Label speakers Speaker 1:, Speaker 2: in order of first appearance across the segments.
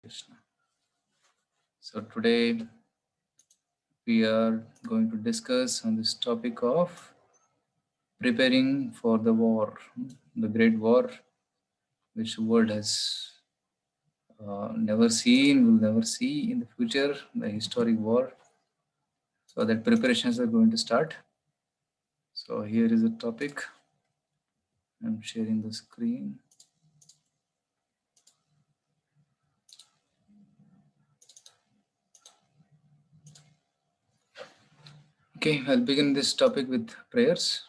Speaker 1: Krishna. So today we are going to discuss on this topic of preparing for the war, the great war which the world has never seen, will never see in the future, the historic war. So that preparations are going to start. So here is the topic. I'm sharing the screen. Okay, I'll begin this topic with prayers.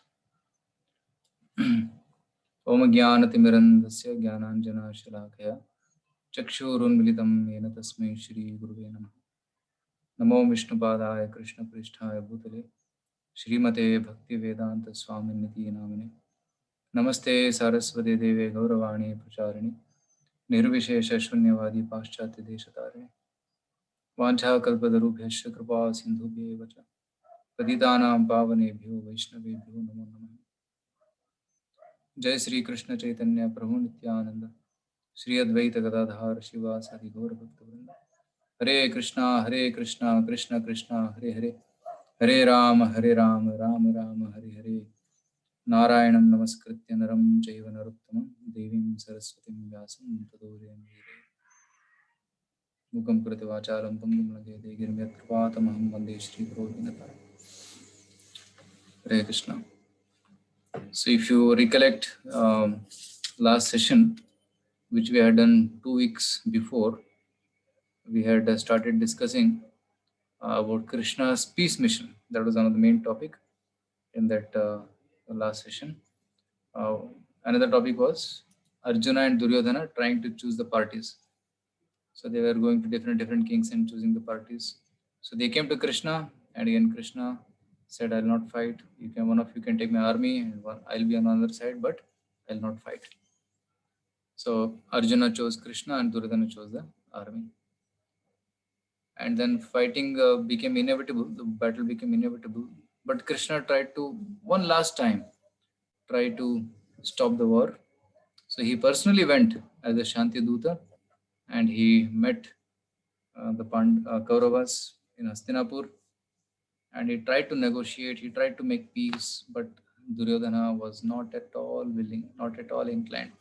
Speaker 1: ओम ज्ञानतिमिरन्दस्य ज्ञानाञ्जनशलाकया चक्षुरुन्मिलितं येन तस्मै श्रीगुरुवे नमः। नमो विष्णुपादाय कृष्णपृष्ठाय भूतले श्रीमते भक्तिवेदान्तस्वामिनिति नामिने। नमस्ते सारस्वती देवे गौरवाणी प्रचारिणे निर्विशेषशून्यवादी पाश्चात्यदेशतारिणे। वाञ्छाकल्पतरुभ्यश्च कृपा सिन्धुभ्येव च पतितानां पावनेभ्यो वैष्णवेभ्यो नमो नमः। जय श्री कृष्ण चैतन्य प्रभु नित्यानंद श्री अद्वैत गदाधार शिवासादि गौर भक्तवृंद। हरे कृष्णा कृष्ण कृष्णा हरे हरे, हरे राम राम राम हरे हरे। नारायणं नमस्कृत्य नरं चैव नरोत्तमं देवीं सरस्वतीं व्यासं ततो जयमुदीरये। मुखं करोति वाचालं पङ्गुं लङ्घयते गिरिं यत्कृपातमहं वन्दे श्रीगुरोर्विनताम्। हरे Krishna. So if you recollect last session, which we had done 2 weeks before, we had started discussing about Krishna's peace mission. That was one of the main topic in that last session. Another topic was Arjuna and Duryodhana trying to choose the parties. So they were going to different kings and choosing the parties. So they came to Krishna, and again Krishna said, "I'll not fight. One of you can take my army, and I'll be on the other side, but I'll not fight." So Arjuna chose Krishna and Duryodhana chose the army. And then fighting became inevitable. The battle became inevitable. But Krishna tried to, one last time, try to stop the war. So he personally went as a Shanti Duta and he met the Kauravas in Hastinapur, and he tried to negotiate, he tried to make peace, but Duryodhana was not at all willing, not at all inclined.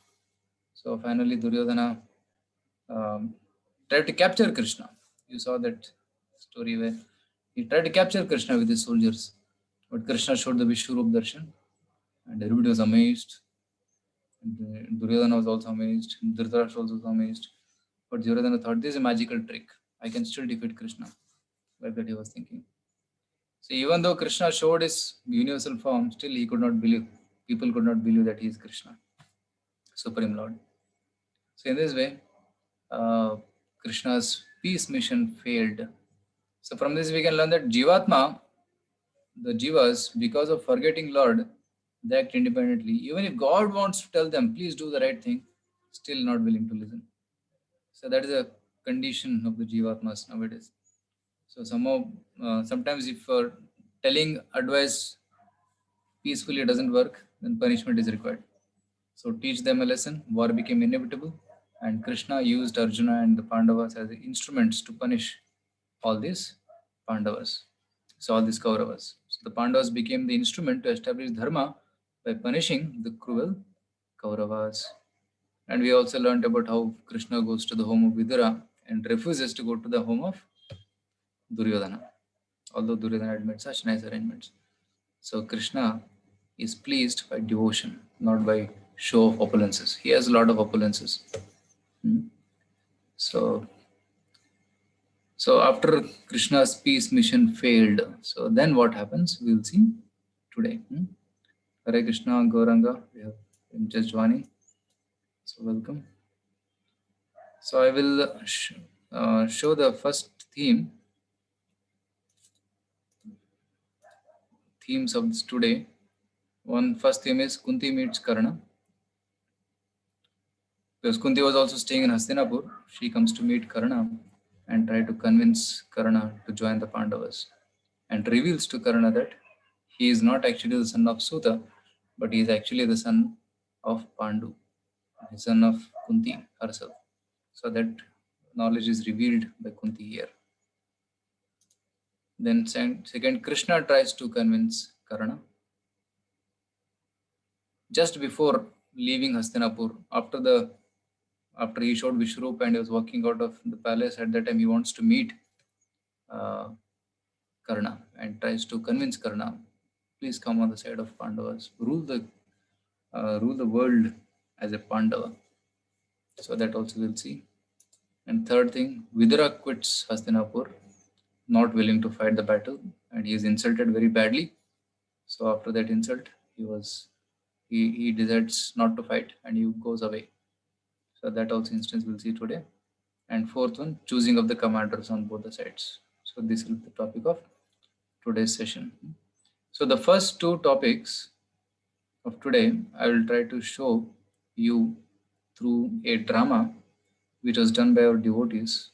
Speaker 1: So finally Duryodhana tried to capture Krishna. You saw that story where he tried to capture Krishna with his soldiers, but Krishna showed the Vishwarup Darshan, and everybody was amazed. And Duryodhana was also amazed. Dhritarashtra was also amazed. But Duryodhana thought, this is a magical trick. I can still defeat Krishna. Like that he was thinking. So even though Krishna showed his universal form, still he could not believe. People could not believe that he is Krishna, Supreme Lord. So in this way, Krishna's peace mission failed. So from this we can learn that Jivatma, the Jivas, because of forgetting Lord, they act independently. Even if God wants to tell them, please do the right thing, still not willing to listen. So that is a condition of the Jivatmas nowadays. So sometimes if telling advice peacefully doesn't work, then punishment is required. So teach them a lesson. War became inevitable, and Krishna used Arjuna and the Pandavas as instruments to punish all these Pandavas. So all these Kauravas. So the Pandavas became the instrument to establish dharma by punishing the cruel Kauravas. And we also learned about how Krishna goes to the home of Vidura and refuses to go to the home of Duryodhana, although Duryodhana had made such nice arrangements. So Krishna is pleased by devotion, not by show of opulences. He has a lot of opulences. So after Krishna's peace mission failed, so then what happens? We'll see today. Hare Krishna, Gauranga, we have just joining. So welcome. So I will show the first themes of this today. First theme is Kunti meets Karna. Because Kunti was also staying in Hastinapur, she comes to meet Karna and try to convince Karna to join the Pandavas, and reveals to Karna that he is not actually the son of Suta, but he is actually the son of Pandu, the son of Kunti herself. So that knowledge is revealed by Kunti here. Then second, Krishna tries to convince Karna. Just before leaving Hastinapur, after he showed Vishrup and he was walking out of the palace, at that time he wants to meet Karna and tries to convince Karna, please come on the side of Pandavas, rule the world as a Pandava. So that also we'll see. And third thing, Vidura quits Hastinapur, not willing to fight the battle, and he is insulted very badly. So after that insult, he decides not to fight and he goes away. So that also instance we'll see today. And fourth one, choosing of the commanders on both the sides. So this will be the topic of today's session. So the first two topics of today, I will try to show you through a drama which was done by our devotees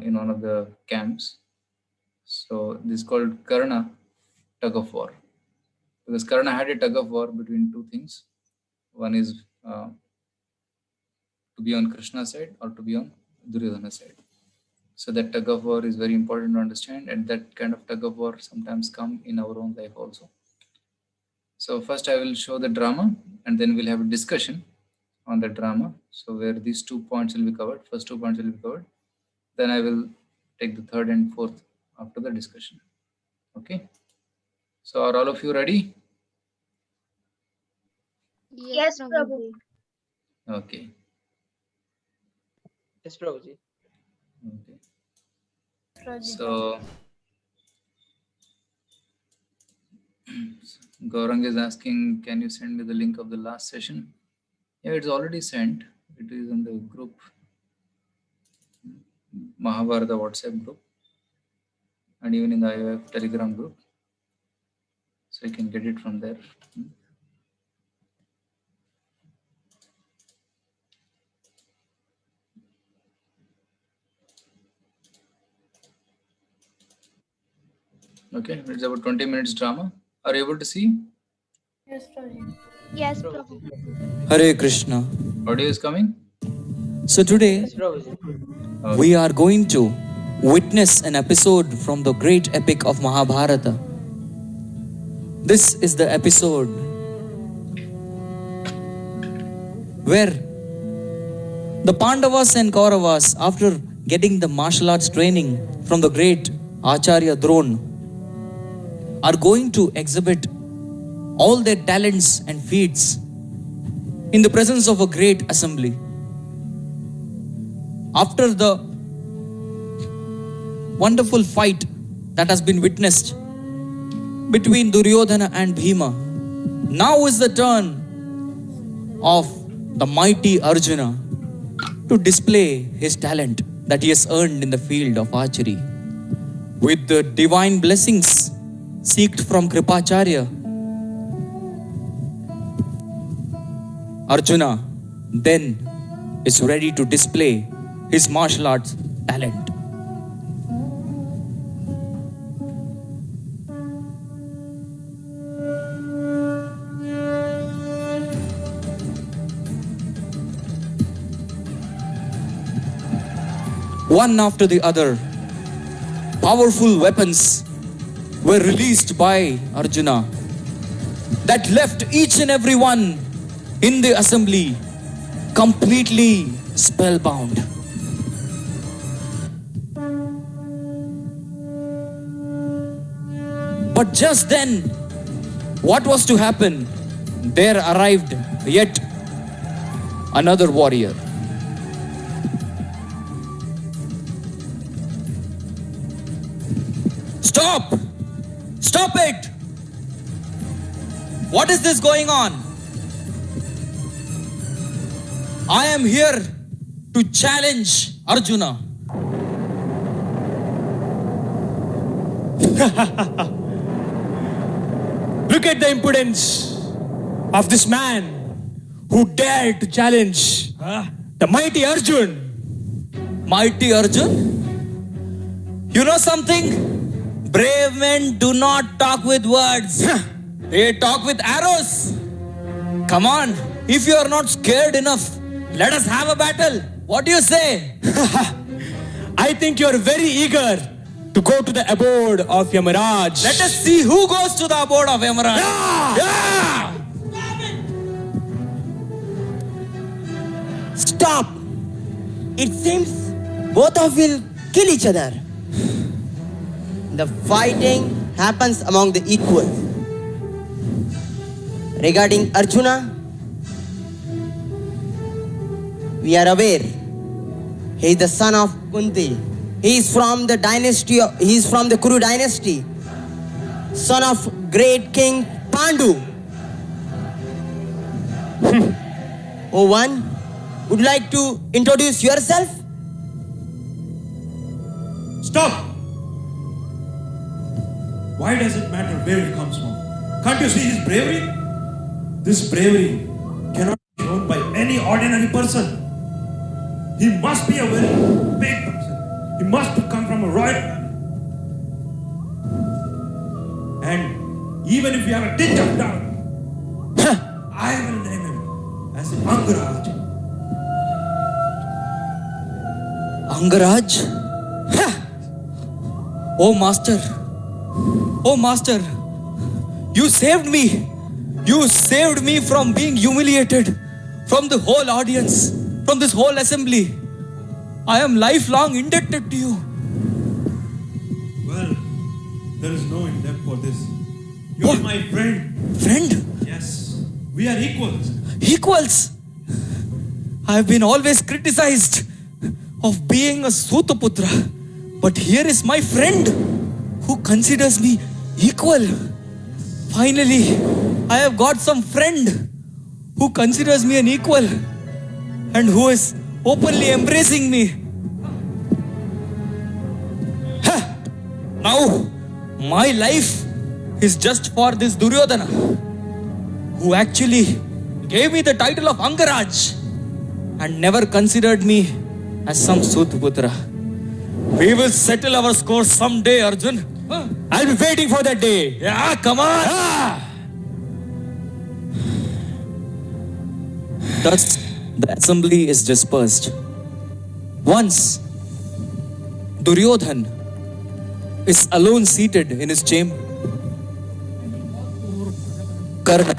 Speaker 1: in one of the camps. So this is called Karna Tug of War. Because Karna had a tug of war between two things. One is to be on Krishna's side or to be on Duryodhana's side. So that tug of war is very important to understand, and that kind of tug of war sometimes come in our own life also. So first I will show the drama and then we'll have a discussion on the drama. So where these 2 points will be covered, first 2 points will be covered. Then I will take the third and fourth after the discussion. Okay. So are all of you ready?
Speaker 2: Yes, Prabhu.
Speaker 1: Okay.
Speaker 3: Yes, Prabhuji.
Speaker 1: Okay. So Gaurang is asking, can you send me the link of the last session? Yeah, it's already sent. It is in the group, Mahabharata WhatsApp group, and even in the IOF Telegram group. So you can get it from there. Okay, it's about 20 minutes drama. Are you able to see?
Speaker 2: Yes, Prabhu. Yes, Prabhu.
Speaker 4: Hare Krishna.
Speaker 1: Audio is coming?
Speaker 4: So today
Speaker 3: Yes, Prabhuji.
Speaker 4: we are going to witness an episode from the great epic of Mahabharata. This is the episode where the Pandavas and Kauravas, after getting the martial arts training from the great Acharya Drona, are going to exhibit all their talents and feats in the presence of a great assembly. After the wonderful fight that has been witnessed between Duryodhana and Bhima, now is the turn of the mighty Arjuna to display his talent that he has earned in the field of archery. With the divine blessings seeked from Kripacharya, Arjuna then is ready to display his martial arts talent. One after the other, powerful weapons were released by Arjuna that left each and every one in the assembly completely spellbound. But just then, what was to happen? There arrived yet another warrior. Stop! Stop it! What is this going on? I am here to challenge Arjuna.
Speaker 5: Look at the impudence of this man who dared to challenge the mighty Arjun.
Speaker 4: Mighty Arjun? You know something? Brave men do not talk with words. They talk with arrows. Come on, if you are not scared enough, let us have a battle. What do you say?
Speaker 5: think you are very eager to go to the abode of Yamaraj.
Speaker 4: Let us see who goes to the abode of Yamaraj.
Speaker 5: Yeah!
Speaker 3: Stop! It seems both of you will kill each other. The fighting happens among the equals. Regarding Arjuna, we are aware he is the son of Kunti. He is from the Kuru dynasty, son of great king Pandu. Oh, one, would you like to introduce yourself?
Speaker 6: Stop! Why does it matter where he comes from? Can't you see his bravery? This bravery cannot be shown by any ordinary person. He must be a very big person. He must come from a royal family. And even if you have a tinge of doubt, I will name him as Angaraj.
Speaker 4: Angaraj? Oh master. Oh master. You saved me. You saved me from being humiliated from the whole audience, from this whole assembly. I am lifelong indebted to you.
Speaker 6: Well, there is no in depth for this. You are
Speaker 4: What?
Speaker 6: my friend.
Speaker 4: Friend?
Speaker 6: Yes, we are equals.
Speaker 4: Equals. I have been always criticized of being a Sutaputra, but here is my friend who considers me equal. Finally, I have got some friend who considers me an equal and who is openly embracing me. Now, my life is just for this Duryodhana, who actually gave me the title of Angaraj and never considered me as some Sutaputra. We will settle our score someday, Arjun.
Speaker 5: I'll be waiting for that day.
Speaker 4: Yeah, come on. Thus, the assembly is dispersed. Once, Duryodhan is alone seated in his chamber. Karna.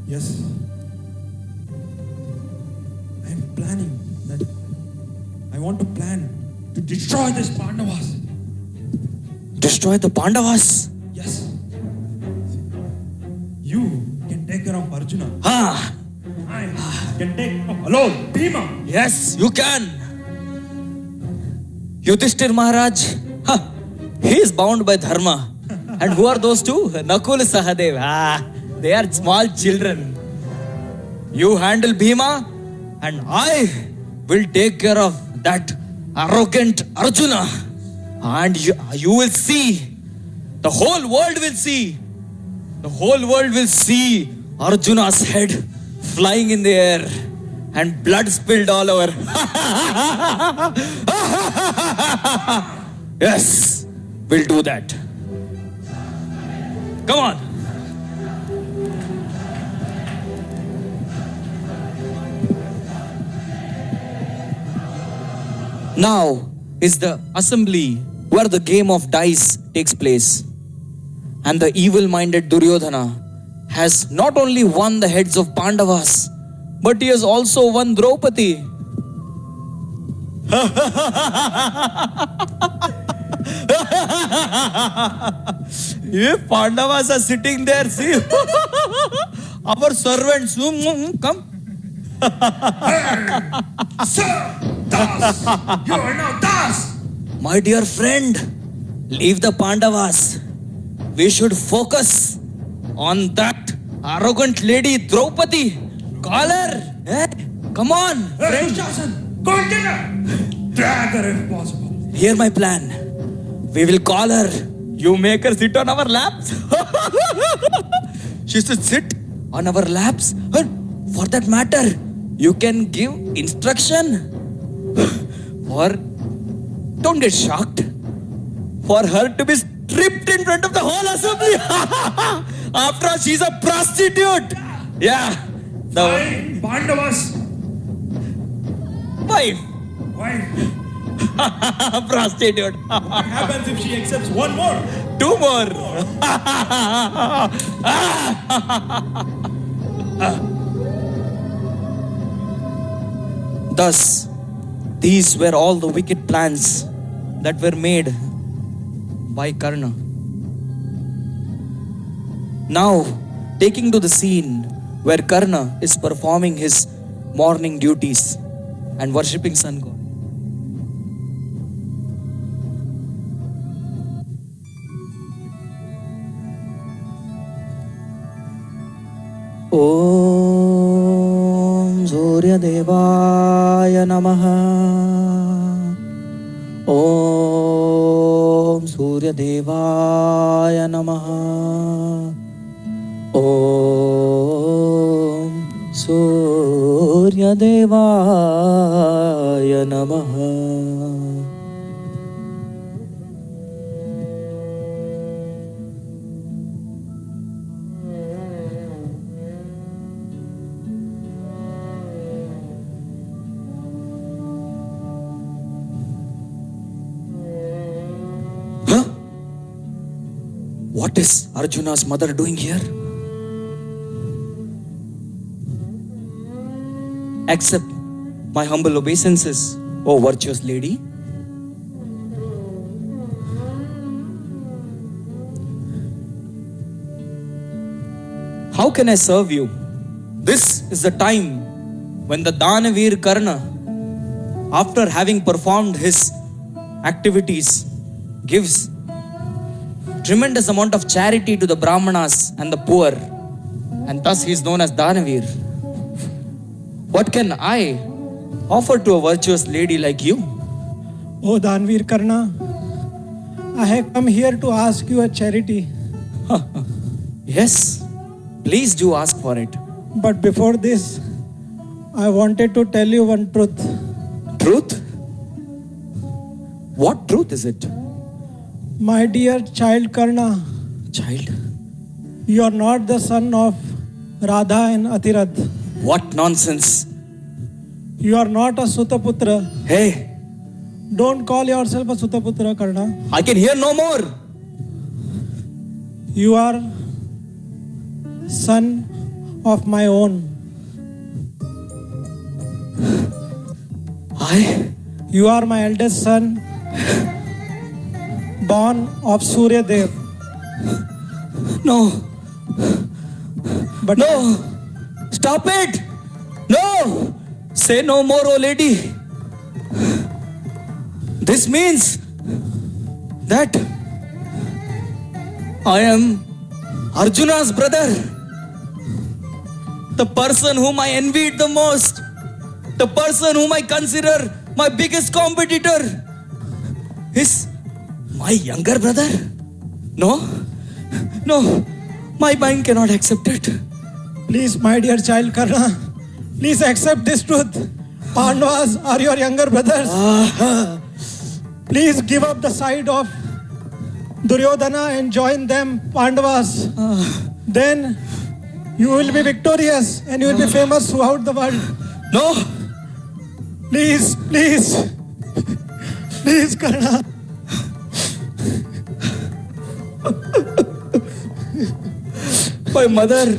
Speaker 6: Yes. I am planning that. I want to plan to destroy this Pandavas.
Speaker 4: Destroy the Pandavas.
Speaker 6: Yes. You can take care of Arjuna.
Speaker 4: Ah,
Speaker 6: I can take care of alone Bhima.
Speaker 4: yes, you can. Yudhishthir Maharaj, he is bound by dharma. And who are those two? Nakul, Sahadev. They are small children. You handle Bhima and I will take care of that arrogant Arjuna. And you will see, the whole world will see, the whole world will see Arjuna's head flying in the air and blood spilled all over. Yes, we'll do that. Come on. Now is the assembly where the game of dice takes place. And the evil-minded Duryodhana has not only won the heads of Pandavas, but he has also won Draupadi. If Pandavas are sitting there, see, our servants, come.
Speaker 6: Sir, Das! You are now Das!
Speaker 4: My dear friend, leave the Pandavas. We should focus on that arrogant lady Draupadi. Call her. Eh? Come on.
Speaker 6: Hey, Dushashan, go and get her! Drag her if possible.
Speaker 4: Hear my plan. We will call her. You make her sit on our laps. She should sit on our laps. For that matter, you can give instruction for Don't get shocked. For her to be stripped in front of the whole assembly. After all, she's a prostitute. Yeah.
Speaker 6: Fine, Pandavas.
Speaker 4: Wife.
Speaker 6: Wife.
Speaker 4: Prostitute.
Speaker 6: What happens if she accepts one more?
Speaker 4: 2 more. Thus, these were all the wicked plans that were made by Karna. Now, taking to the scene where Karna is performing his morning duties and worshipping sun god. Om Surya Devaya Namaha. Om Surya Devaya Namaha. Om Surya Devaya Namaha. What is Arjuna's mother doing here? Accept my humble obeisances, O virtuous lady. How can I serve you? This is the time when the Danavir Karna, after having performed his activities, gives tremendous amount of charity to the Brahmanas and the poor, and thus he is known as Danavir. What can I offer to a virtuous lady like you?
Speaker 5: Oh Danvir Karna, I have come here to ask you a charity.
Speaker 4: Yes, please do ask for it.
Speaker 5: But before this, I wanted to tell you one truth.
Speaker 4: Truth? What truth is it?
Speaker 5: My dear child Karna,
Speaker 4: Child?
Speaker 5: you are not the son of Radha and Atirad.
Speaker 4: What nonsense.
Speaker 5: You are not a Sutaputra.
Speaker 4: Hey,
Speaker 5: Don't call yourself a Sutaputra, Karna.
Speaker 4: I can hear no more.
Speaker 5: You are son of my own. You are my eldest son, born of Surya Dev.
Speaker 4: No,
Speaker 5: But
Speaker 4: no, stop it. No, say no more, oh lady. This means that I am Arjuna's brother, the person whom I envied the most, the person whom I consider my biggest competitor is my younger brother. No, no, my mind cannot accept it.
Speaker 5: please, my dear child Karna, please accept this truth. Pandavas are your younger brothers. Please give up the side of Duryodhana and join them, Pandavas. Then you will be victorious and you will be famous throughout the world.
Speaker 4: No,
Speaker 5: Please, please, please, Karna.
Speaker 4: my mother,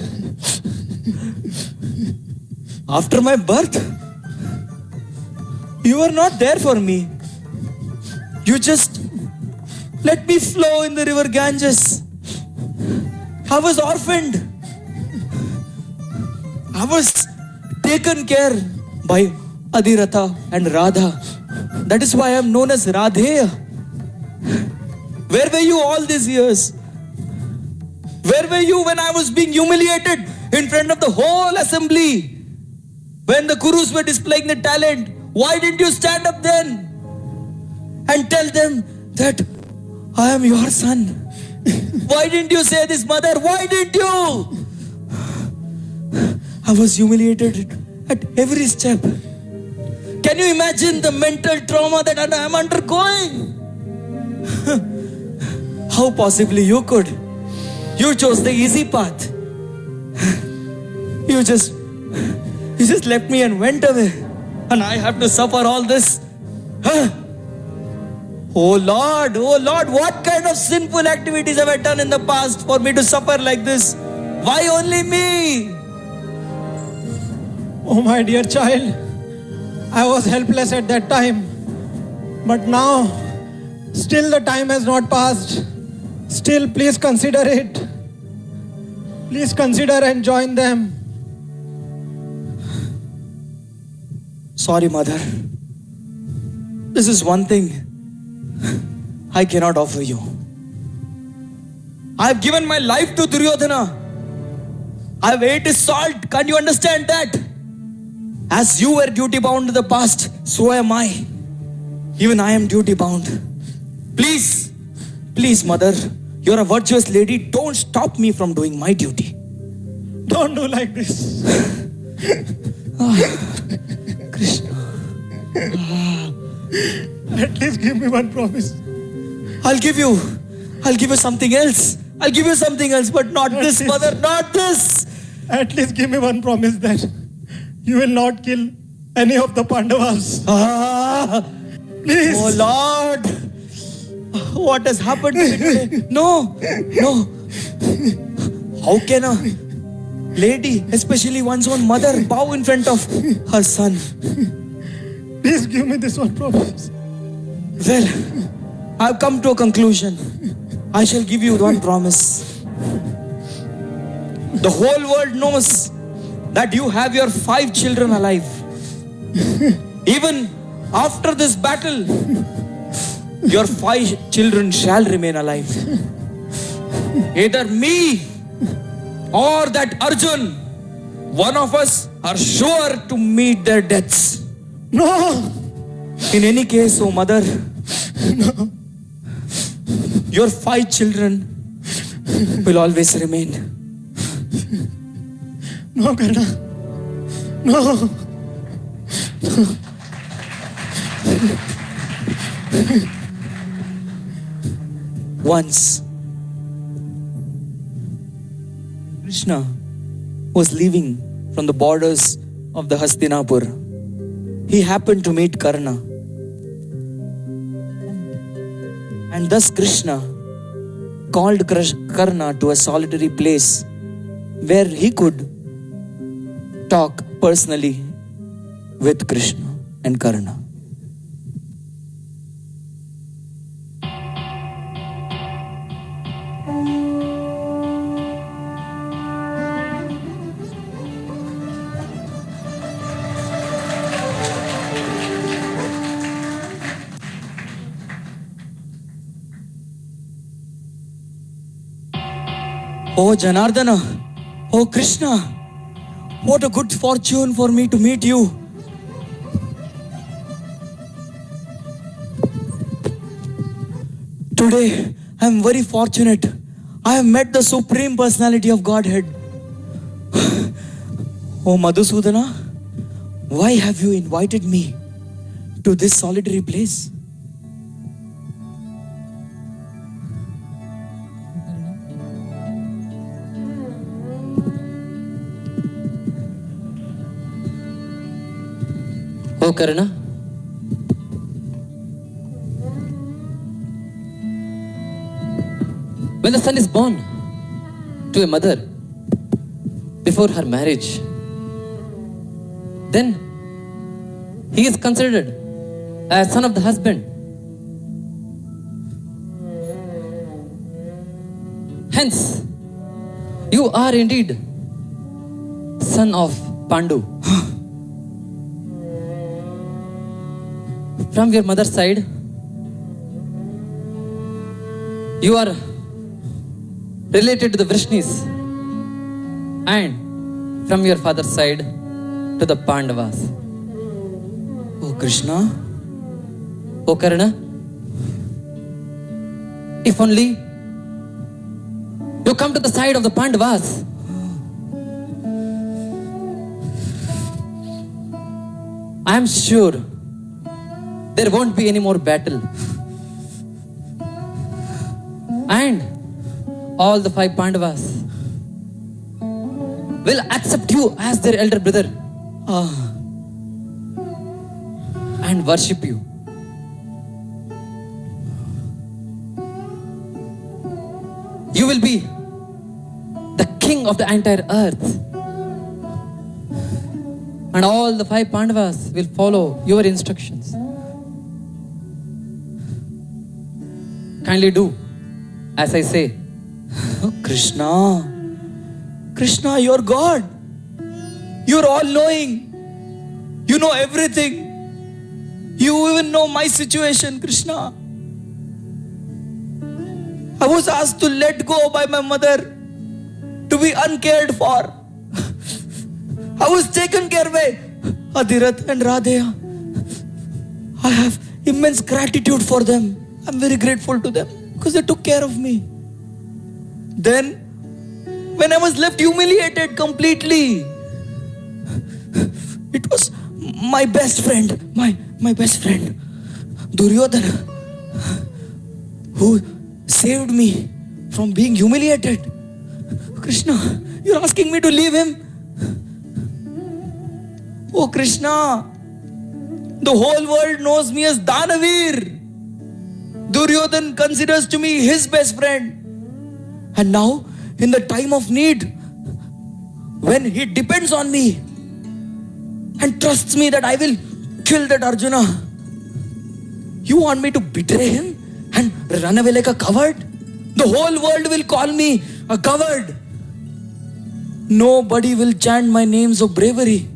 Speaker 4: after my birth, you were not there for me. You just let me flow in the river Ganges. I was orphaned. I was taken care by Adhiratha and Radha. That is why I am known as Radheya. Where were you all these years? Where were you when I was being humiliated in front of the whole assembly? When the Kurus were displaying their talent, why didn't you stand up then and tell them that I am your son? Why didn't you say this, mother? Why didn't you? I was humiliated at every step. Can you imagine the mental trauma that I am undergoing? How possibly you could? You chose the easy path. You just left me and went away. And I have to suffer all this. Huh? Oh Lord, what kind of sinful activities have I done in the past for me to suffer like this? Why only me?
Speaker 5: Oh, my dear child, I was helpless at that time. But now, still the time has not passed. Still, please consider it. Please consider and join them.
Speaker 4: Sorry, mother. This is one thing I cannot offer you. I have given my life to Duryodhana. I have ate his salt. Can't you understand that? As you were duty bound to the past, so am I. Even I am duty bound. Please, mother, you're a virtuous lady. Don't stop me from doing my duty.
Speaker 5: Don't do like this.
Speaker 4: Krishna,
Speaker 5: At least give me one promise.
Speaker 4: I'll give you something else. But not this, mother, not this.
Speaker 5: At least give me one promise that you will not kill any of the Pandavas. Please.
Speaker 4: Oh Lord, what has happened to me today? No. How can a lady, especially one's own mother, bow in front of her son?
Speaker 5: Please give me this one promise.
Speaker 4: Well, I've come to a conclusion. I shall give you one promise. The whole world knows that you have your 5 children alive. Even after this battle, your 5 children shall remain alive. Either me or that Arjun, one of us are sure to meet their deaths.
Speaker 5: No.
Speaker 4: In any case, oh mother, your 5 children will always remain.
Speaker 5: No, Karna. No.
Speaker 4: Once, Krishna was leaving from the borders of the Hastinapur. He happened to meet Karna. And thus Krishna called Karna to a solitary place where he could talk personally with Krishna and Karna. Oh Janardana, oh Krishna, what a good fortune for me to meet you. Today, I am very fortunate. I have met the Supreme Personality of Godhead. Oh Madhusudana, why have you invited me to this solitary place?
Speaker 7: Oh Karna, when the son is born to a mother before her marriage, then he is considered as son of the husband. Hence, you are indeed son of Pandu. From your mother's side, you are related to the Vrishnis, and from your father's side to the Pandavas.
Speaker 4: Oh Krishna,
Speaker 7: O Karna, if only you come to the side of the Pandavas, I am sure there won't be any more battle. And all the 5 Pandavas will accept you as their elder brother and worship you. You will be the king of the entire earth. And all the 5 Pandavas will follow your instructions. Kindly do as I say.
Speaker 4: Oh, Krishna, Krishna, you're God. You're all knowing. You know everything. You even know my situation, Krishna. I was asked to let go by my mother, to be uncared for. I was taken care by Adhirath and Radheya. I have immense gratitude for them. I'm very grateful to them because they took care of me. Then, when I was left humiliated completely, it was my best friend, my best friend, Duryodhana, who saved me from being humiliated. Krishna, you're asking me to leave him? Oh Krishna, the whole world knows me as Danavir. Duryodhan considers to me his best friend. And now, in the time of need, when he depends on me and trusts me that I will kill that Arjuna, you want me to betray him and run away like a coward? The whole world will call me a coward. Nobody will chant my names of bravery.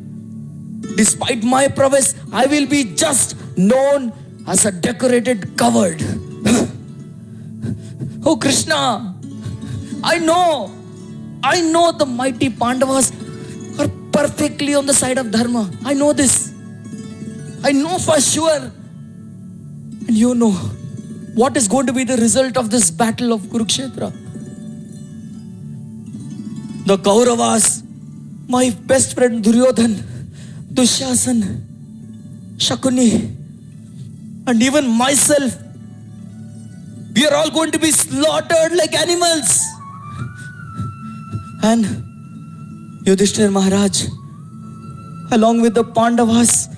Speaker 4: Despite my prowess, I will be just known as a decorated coward. Oh Krishna, I know the mighty Pandavas are perfectly on the side of Dharma. I know this. I know for sure. And you know what is going to be the result of this battle of Kurukshetra. The Kauravas, my best friend Duryodhan, Dushasan, Shakuni, and even myself, we are all going to be slaughtered like animals. And Yudhishthir Maharaj, along with the Pandavas,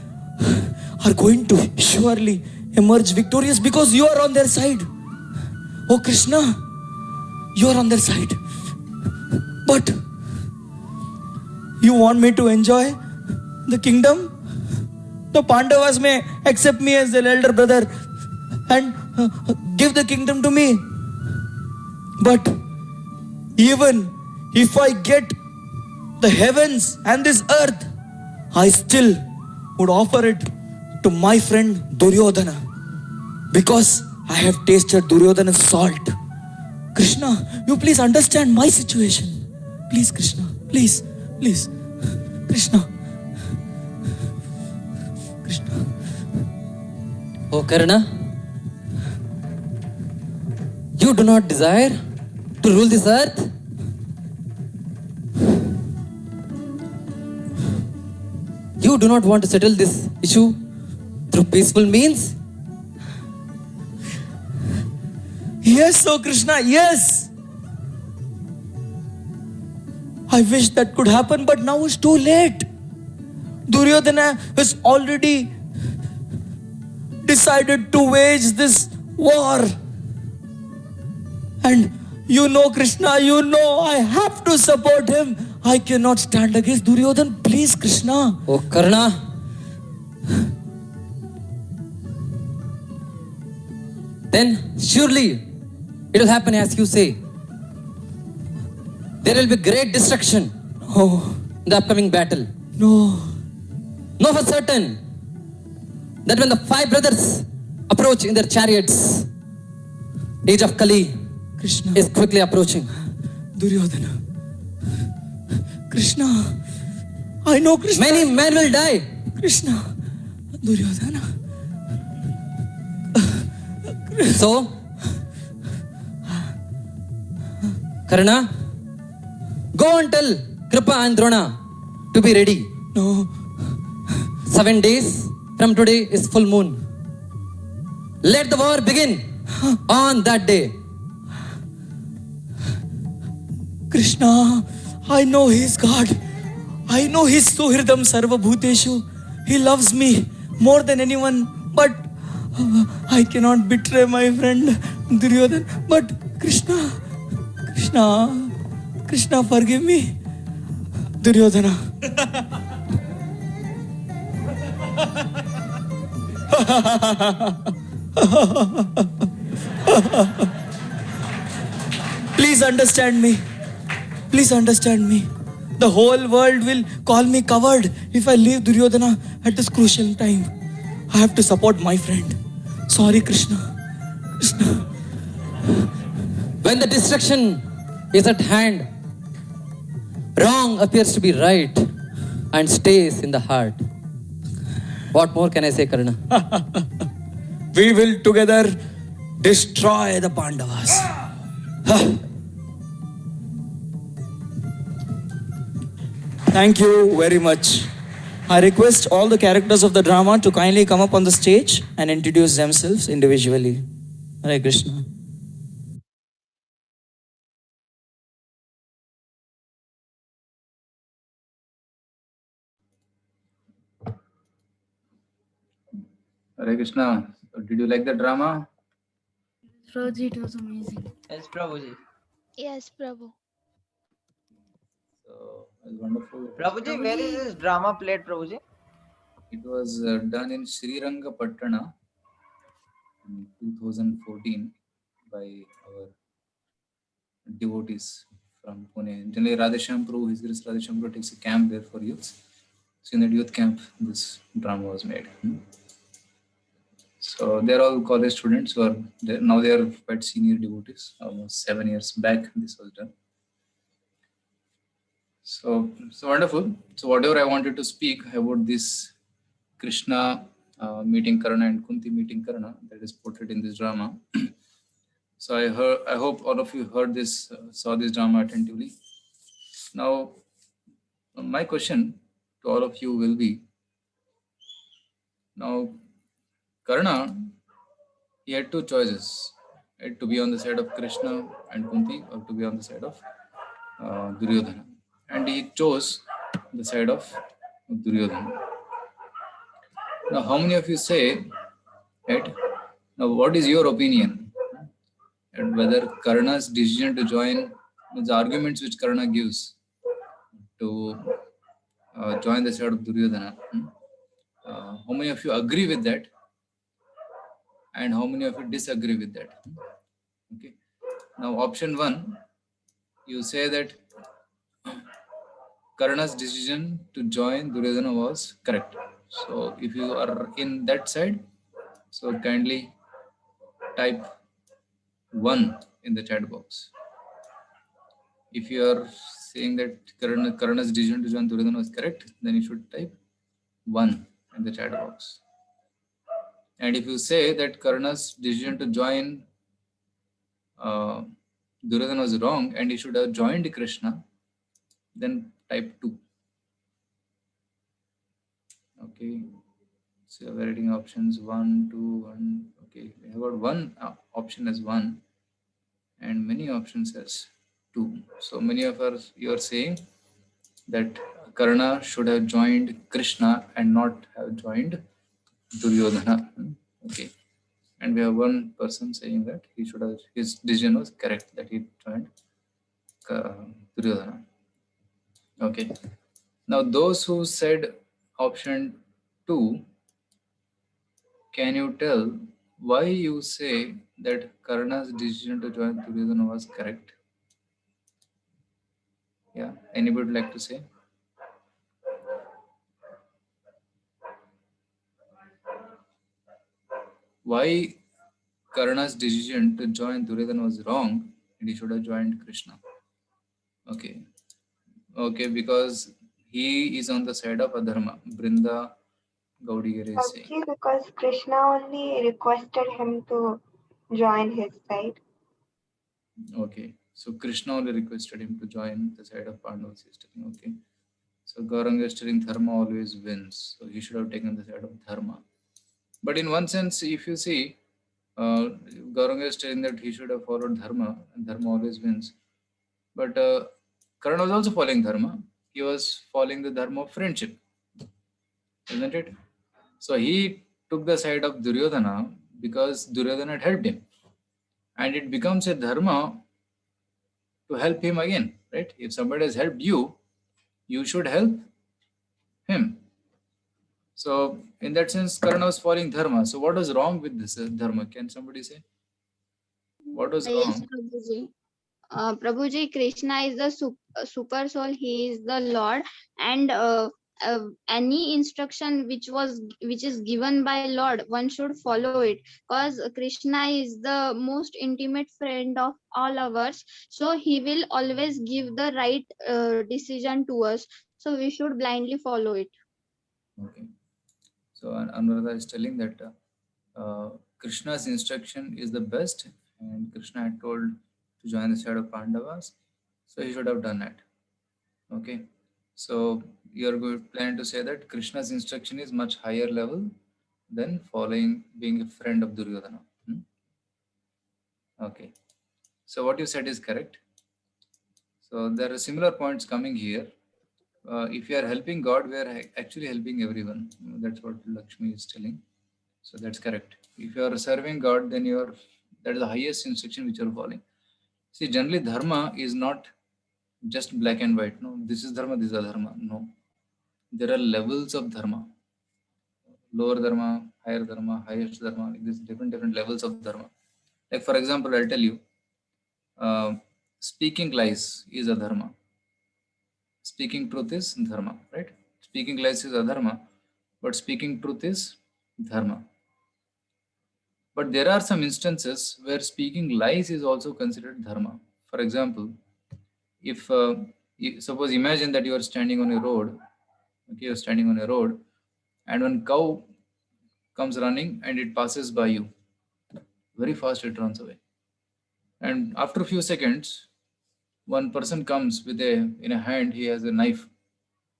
Speaker 4: are going to surely emerge victorious because you are on their side. Oh Krishna, you are on their side. But you want me to enjoy the kingdom? The Pandavas may accept me as their elder brother and give the kingdom to me. But even if I get the heavens and this earth, I still would offer it to my friend Duryodhana because I have tasted Duryodhana's salt. Krishna, you please understand my situation. Please, Krishna, please, please. Krishna. Krishna.
Speaker 7: Oh Karna, you do not desire to rule this earth? You do not want to settle this issue through peaceful means?
Speaker 4: Yes, oh Krishna, yes. I wish that could happen, but now it's too late. Duryodhana has already decided to wage this war. And you know, Krishna, you know I have to support him. I cannot stand against Duryodhana. Please, Krishna.
Speaker 7: Oh Karna, then surely it will happen as you say. There will be great destruction in the upcoming battle.
Speaker 4: No.
Speaker 7: Know for certain that when the 5 brothers approach in their chariots, age of Kali
Speaker 4: Krishna.
Speaker 7: is quickly approaching.
Speaker 4: Duryodhana. Krishna. I know Krishna.
Speaker 7: Many men will die.
Speaker 4: Krishna. Duryodhana.
Speaker 7: So, Karna, go and tell Kripa and Drona to be ready.
Speaker 4: No.
Speaker 7: 7 days from today is full moon. Let the war begin on that day.
Speaker 4: Krishna, I know He's God. I know He's Suhridam Sarva Bhuteshu. He loves me more than anyone. But I cannot betray my friend Duryodhana. But Krishna, Krishna, Krishna, forgive me. Duryodhana. Please understand me. Please understand me. The whole world will call me coward if I leave Duryodhana at this crucial time. I have to support my friend. Sorry, Krishna. Krishna.
Speaker 7: When the destruction is at hand, wrong appears to be right and stays in the heart. What more can I say, Karna?
Speaker 4: We will together destroy the Pandavas. Thank you very much. I request all the characters of the drama to kindly come up on the stage and introduce themselves individually. Hare Krishna.
Speaker 1: Hare Krishna. So did you like the drama?
Speaker 2: Prabhuji, it was amazing.
Speaker 3: Yes, Prabhuji.
Speaker 2: Yes, Prabhu.
Speaker 1: So it was wonderful.
Speaker 3: Prabhuji, where is this drama played, Prabhuji?
Speaker 1: It was done in Srirangapatna in 2014 by our devotees from Pune. Generally, Radheshyam Prabhu, His Grace Radheshyam Prabhu takes a camp there for youths. So in that youth camp, this drama was made. So they're all college students who are there. Now they are quite senior devotees. Almost 7 years back, this was done. So wonderful. So whatever I wanted to speak about this Krishna meeting Karna and Kunti meeting Karna that is portrayed in this drama. So I hope all of you heard this, saw this drama attentively. Now, my question to all of you will be, now Karna, he had two choices, right? To be on the side of Krishna and Kunti or to be on the side of Duryodhana. And he chose the side of Duryodhana. Now, how many of you say, right? Now, what is your opinion? And whether Karna's decision to join, the arguments which Karna gives to join the side of Duryodhana, how many of you agree with that? And how many of you disagree with that? Okay. Now, option one, you say that Karna's decision to join Duryodhana was correct. So, if you are in that side, so kindly type 1 in the chat box. If you are saying that Karna's decision to join Duryodhana was correct, then you should type 1 in the chat box. And if you say that Karna's decision to join Duryodhana was wrong and he should have joined Krishna, then type 2. Okay. So we're writing options 1, 2, 1. Okay. We have got one option as 1 and many options as 2. So many of us, you are saying that Karna should have joined Krishna and not have joined Duryodhana. Okay. And we have one person saying that he should have, his decision was correct, that he joined Duryodhana. Okay. Now, those who said option 2, can you tell why you say that Karna's decision to join Duryodhana was correct? Yeah. Anybody would like to say? Why Karna's decision to join Duryodhana was wrong and he should have joined Krishna? Okay. Okay, because he is on the side of Adharma. Brinda Gaudigere is saying.
Speaker 8: Okay, because Krishna only requested him to join his side.
Speaker 1: Okay. So Krishna only requested him to join the side of Pandavas. He's telling, okay. So Gauranga is telling Dharma always wins. So he should have taken the side of Dharma. But in one sense, if you see, Gauranga is saying that he should have followed dharma, and dharma always wins. But Karna was also following dharma. He was following the dharma of friendship, isn't it? So he took the side of Duryodhana because Duryodhana had helped him, and it becomes a dharma to help him again, right? If somebody has helped you, you should help him. So in that sense, Karna was following dharma. So what was wrong with this dharma? Can somebody say what was
Speaker 9: Yes,
Speaker 1: wrong?
Speaker 9: Prabhuji. Prabhuji, Krishna is the super soul. He is the Lord, and any instruction which is given by Lord, one should follow it. Because Krishna is the most intimate friend of all of us, so he will always give the right decision to us. So we should blindly follow it.
Speaker 1: Okay. So Anuradha is telling that Krishna's instruction is the best, and Krishna had told to join the side of Pandavas, so he should have done that. Okay. So you're going plan to say that Krishna's instruction is much higher level than following being a friend of Duryodhana. Hmm? Okay. So what you said is correct. So there are similar points coming here. If you are helping God, we are actually helping everyone. That's what Lakshmi is telling. So that's correct. If you are serving God, then you are that is the highest instruction which you are following. See, generally dharma is not just black and white. No, this is dharma, this is adharma. No. There are levels of dharma. Lower dharma, higher dharma, highest dharma. There's different levels of dharma. Like for example, I'll tell you, speaking lies is adharma. Speaking truth is dharma, right? Speaking lies is adharma, but speaking truth is dharma. But there are some instances where speaking lies is also considered dharma. For example, if suppose imagine that you are standing on a road, okay, you're standing on a road, and one cow comes running and it passes by you, very fast it runs away, and after a few seconds, one person comes with in a hand he has a knife,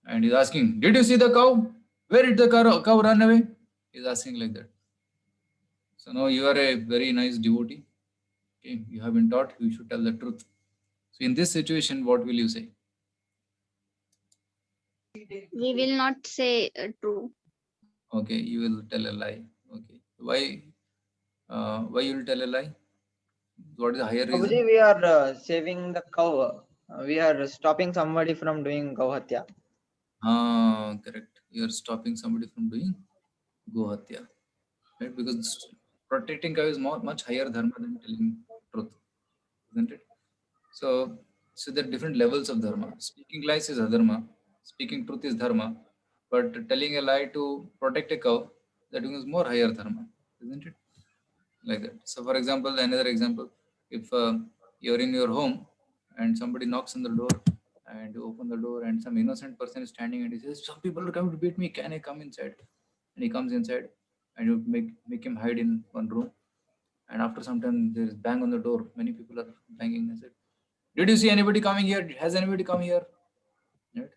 Speaker 1: and he's asking, "Did you see the cow? Where did the cow run away?" He's asking like that. So now you are a very nice devotee. Okay, you have been taught you should tell the truth. So in this situation, what will you say?
Speaker 9: We will not say true.
Speaker 1: Okay, you will tell a lie. Okay, why you will tell a lie? What is the higher
Speaker 3: Prabhuji,
Speaker 1: reason?
Speaker 3: we are saving the cow. We are stopping somebody from doing Gauhatya.
Speaker 1: Ah, correct. You are stopping somebody from doing gohatya, right? Because protecting cow is much higher dharma than telling truth, isn't it? So, so there are different levels of dharma. Speaking lies is adharma. Speaking truth is dharma. But telling a lie to protect a cow, that is more higher dharma, isn't it? Like that. So, for example, another example, if you're in your home and somebody knocks on the door and you open the door and some innocent person is standing and he says, "Some people are coming to beat me. Can I come inside?" And he comes inside and you make him hide in one room. And after some time, there is bang on the door. Many people are banging and said, "Did you see anybody coming here? Has anybody come here?" Right?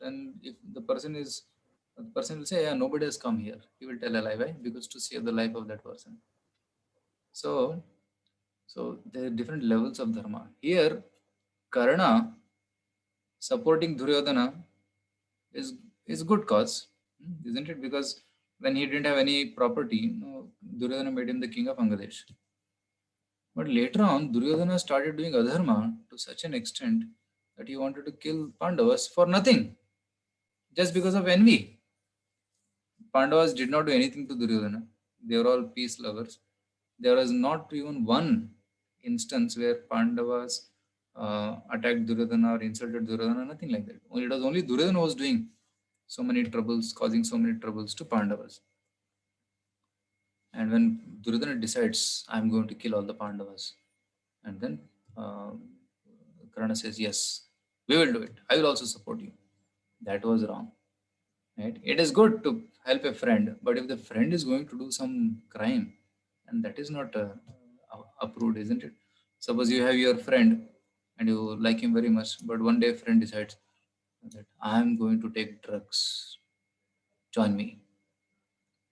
Speaker 1: And if the person will say, "Yeah, nobody has come here." He will tell a lie, right? Because to save the life of that person. So, so there are different levels of dharma. Here, Karna supporting Duryodhana is good cause, isn't it? Because when he didn't have any property, Duryodhana made him the king of Angadesh. But later on, Duryodhana started doing adharma to such an extent that he wanted to kill Pandavas for nothing, just because of envy. Pandavas did not do anything to Duryodhana. They were all peace lovers. There was not even one instance where Pandavas attacked Duryodhana or insulted Duryodhana, nothing like that. It was only Duryodhana was doing so many troubles, causing so many troubles to Pandavas. And when Duryodhana decides, "I'm going to kill all the Pandavas," and then Karna says, "Yes, we will do it. I will also support you." That was wrong. Right? It is good to help a friend, but if the friend is going to do some crime, and that is not approved, isn't it? Suppose you have your friend and you like him very much, but one day a friend decides that I am going to take drugs. Join me.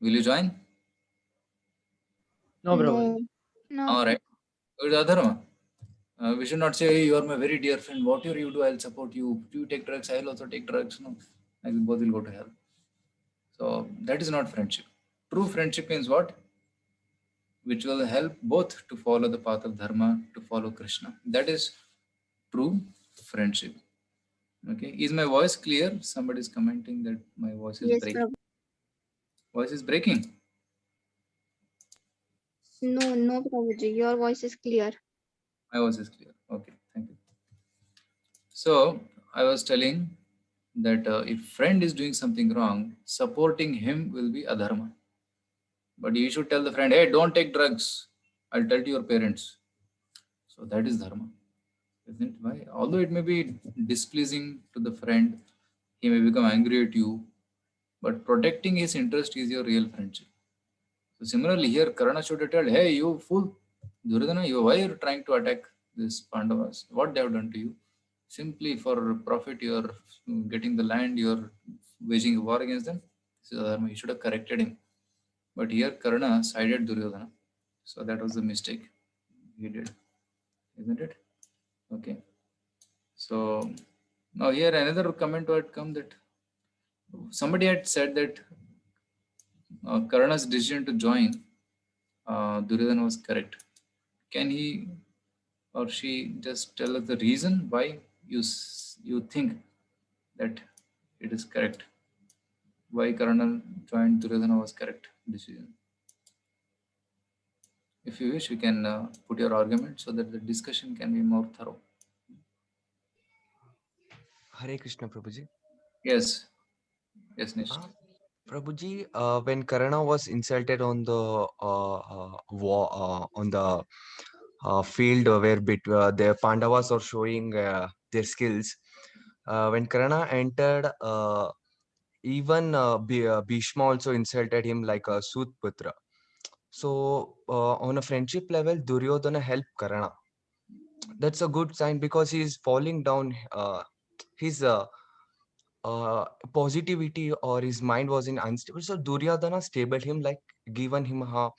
Speaker 1: Will you join?
Speaker 7: No, Prabhuji.
Speaker 9: No.
Speaker 2: No.
Speaker 1: All right. So it's adharma. We should not say, hey, you are my very dear friend. Whatever you do, I'll support you. If you take drugs, I'll also take drugs. No, like both will go to hell. So that is not friendship. True friendship means what? Which will help both to follow the path of dharma, to follow Krishna. That is true friendship. Okay. Is my voice clear? Somebody is commenting that my voice is
Speaker 9: Yes,
Speaker 1: breaking.
Speaker 9: Prabhu.
Speaker 1: Voice is breaking.
Speaker 9: No, Prabhuji. Your voice is clear.
Speaker 1: My voice is clear. Okay. Thank you. So I was telling that if friend is doing something wrong, supporting him will be adharma. But you should tell the friend, hey, don't take drugs. I'll tell to your parents. So that is dharma. Isn't it? Why? Although it may be displeasing to the friend, he may become angry at you, but protecting his interest is your real friendship. So similarly, here Karna should have told, hey, you fool, Duryodhana, why are you trying to attack this Pandavas? What they have done to you? Simply for profit, you are getting the land, you are waging a war against them. So dharma, you should have corrected him. But here Karna sided Duryodhana. So that was the mistake he did. Isn't it? Okay. So now here another comment had come that somebody had said that Karna's decision to join Duryodhana was correct. Can he or she just tell us the reason why you think that it is correct? Why Karna joined Duryodhana was correct decision? If you wish, you can put your argument so that the discussion can be more thorough.
Speaker 10: Hare Krishna, Prabhuji.
Speaker 1: Yes. Yes, Nish.
Speaker 10: Prabhuji, when Karna was insulted on the war, on the field where the Pandavas are showing their skills, when Karna entered, even Bhishma also insulted him like a Sutputra. So, on a friendship level, Duryodhana helped Karna. That's a good sign because he is falling down. His positivity or his mind was in unstable. So Duryodhana stabled him, like given him a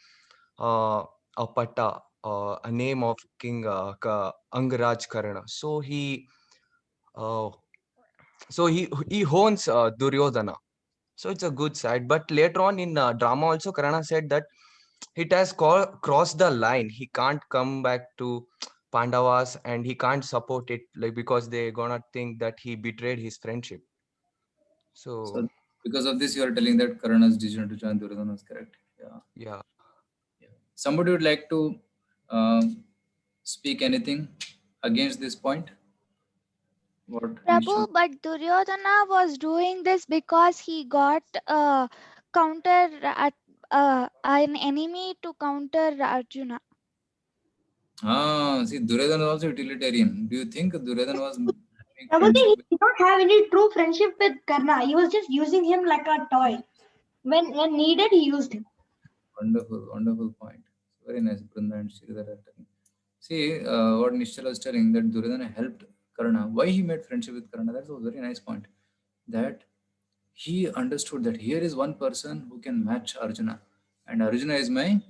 Speaker 10: pata, a name of King Angaraj Karna. So uh, he owns Duryodhana. So it's a good side. But later on in drama also, Karna said that it has crossed the line. He can't come back to Pandavas and he can't support it, like because they're gonna think that he betrayed his friendship. So
Speaker 1: So because of this, you are telling that Karna's decision to join Duryodhana was correct. Yeah.
Speaker 10: yeah.
Speaker 1: Somebody would like to speak anything against this point? What?
Speaker 2: Prabhu, but Duryodhana was doing this because he got counter at an enemy to counter Arjuna.
Speaker 1: See, Duryodhana was also utilitarian. Do you think Duryodhana was having
Speaker 8: Prabhuji,
Speaker 1: friendship
Speaker 8: he
Speaker 1: with?
Speaker 8: did not have any true friendship with Karna. He was just using him like a toy. When needed, he used him.
Speaker 1: Wonderful, wonderful point. Very nice, Brinda and Sridhar are telling. See, what Nishchala was telling that Duryodhana helped Karna. Why he made friendship with Karna? That's a very nice point. That he understood that here is one person who can match Arjuna, and Arjuna is my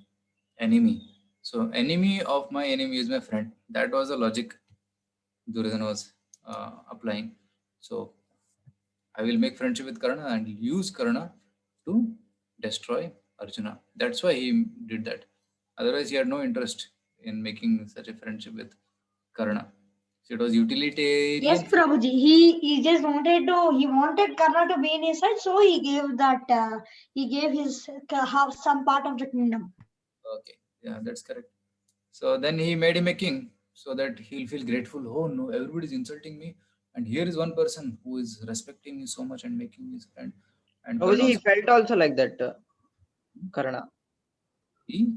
Speaker 1: enemy. So enemy of my enemy is my friend. That was the logic Duryodhana was applying. So I will make friendship with Karna and use Karna to destroy Arjuna. That's why he did that. Otherwise, he had no interest in making such a friendship with Karna. So it was utilitarian.
Speaker 8: Yes, Prabhuji. He just wanted Karna to be in his side, so he gave that. He gave his some part of the kingdom.
Speaker 1: Okay, yeah, that's correct. So then he made him a king so that he'll feel grateful. Oh no, everybody's insulting me, and here is one person who is respecting me so much and making me his friend. And Karna
Speaker 7: Prabhuji, he
Speaker 1: also,
Speaker 7: felt also like that, Karna.
Speaker 1: he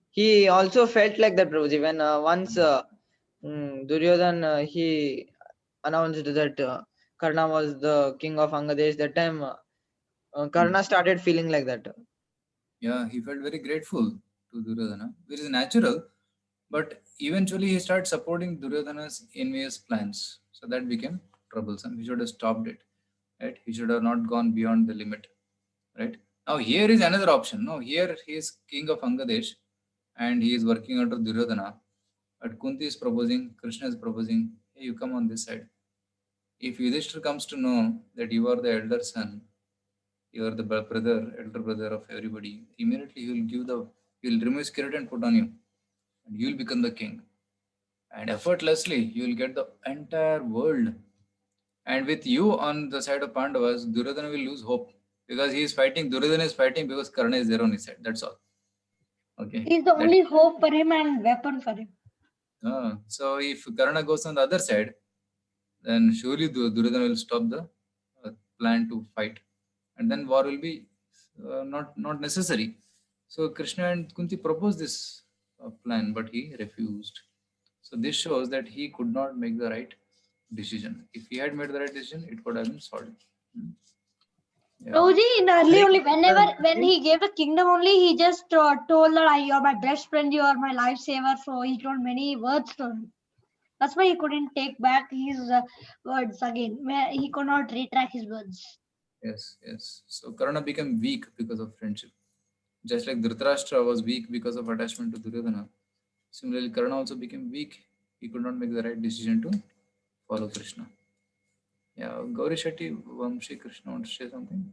Speaker 7: He also felt like that, Prabhuji, when once Duryodhan he announced that Karna was the king of Angadesh. That time, Karna started feeling like that.
Speaker 1: yeah, he felt very grateful to Duryodhana, which is natural. But eventually, he started supporting Duryodhana's envious plans. So that became troublesome. He should have stopped it. Right? He should have not gone beyond the limit. Right? Now here is another option. Now here he is king of Angadesh, and he is working under Duryodhana. But Kunti is proposing, Krishna is proposing, hey, you come on this side. If Yudhishthira comes to know that you are the elder son, you are the brother, elder brother of everybody, immediately he will remove his kirit and put on you, and you will become the king. And effortlessly, you will get the entire world. And with you on the side of Pandavas, Duryodhana will lose hope because he is fighting. Duryodhana is fighting because Karna is there on his side. That's all. Okay.
Speaker 8: He's the only hope for him and weapon for him.
Speaker 1: So if Karna goes on the other side, then surely Duryodhana will stop the plan to fight, and then war will be not necessary. So Krishna and Kunti proposed this plan, but he refused. So this shows that he could not make the right decision. If he had made the right decision, it could have been solved. Yeah.
Speaker 8: Prabhuji, in early only, when he gave the kingdom only, he just told that you are my best friend, you are my lifesaver. So he told many words to him. That's why he couldn't take back his words again. He could not retract his words.
Speaker 1: Yes, yes. So Karna became weak because of friendship. Just like Dhritarashtra was weak because of attachment to Duryodhana. Similarly, Karna also became weak. He could not make the right decision to follow Krishna. Yeah, Gauri Shetty, Vamshi Krishna wants to say something?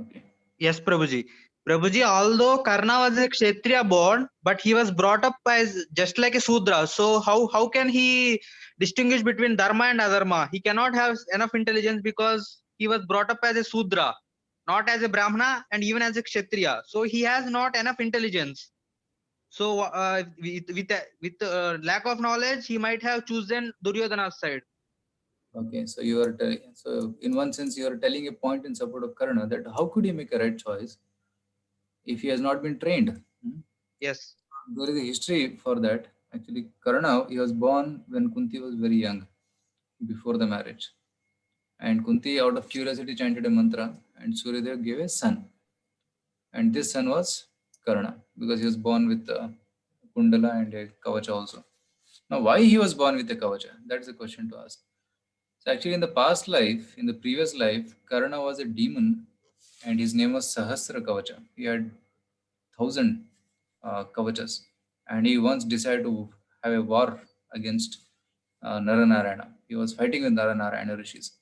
Speaker 1: Okay.
Speaker 11: Yes, Prabhuji. Prabhuji, although Karna was a Kshatriya born, but he was brought up as just like a Sudra. So how can he distinguish between Dharma and Adharma? He cannot have enough intelligence because he was brought up as a Sudra, not as a Brahmana and even as a Kshatriya. So he has not enough intelligence. So with lack of knowledge, he might have chosen Duryodhana's side.
Speaker 1: Okay, so you are telling, so in one sense you are telling a point in support of Karna that how could he make a right choice if he has not been trained?
Speaker 11: Yes.
Speaker 1: There is a history for that. Actually, Karna, he was born when Kunti was very young, before the marriage. And Kunti, out of curiosity, chanted a mantra, and Suryadev gave a son. And this son was Karna, because he was born with a Kundala and a Kavacha also. Now, why he was born with a Kavacha? That's the question to ask. So actually, in the past life, in the previous life, Karna was a demon, and his name was Sahasra Kavacha. He had 1,000 Kavachas, and he once decided to have a war against Naranarayana. He was fighting with Naranarayana rishis.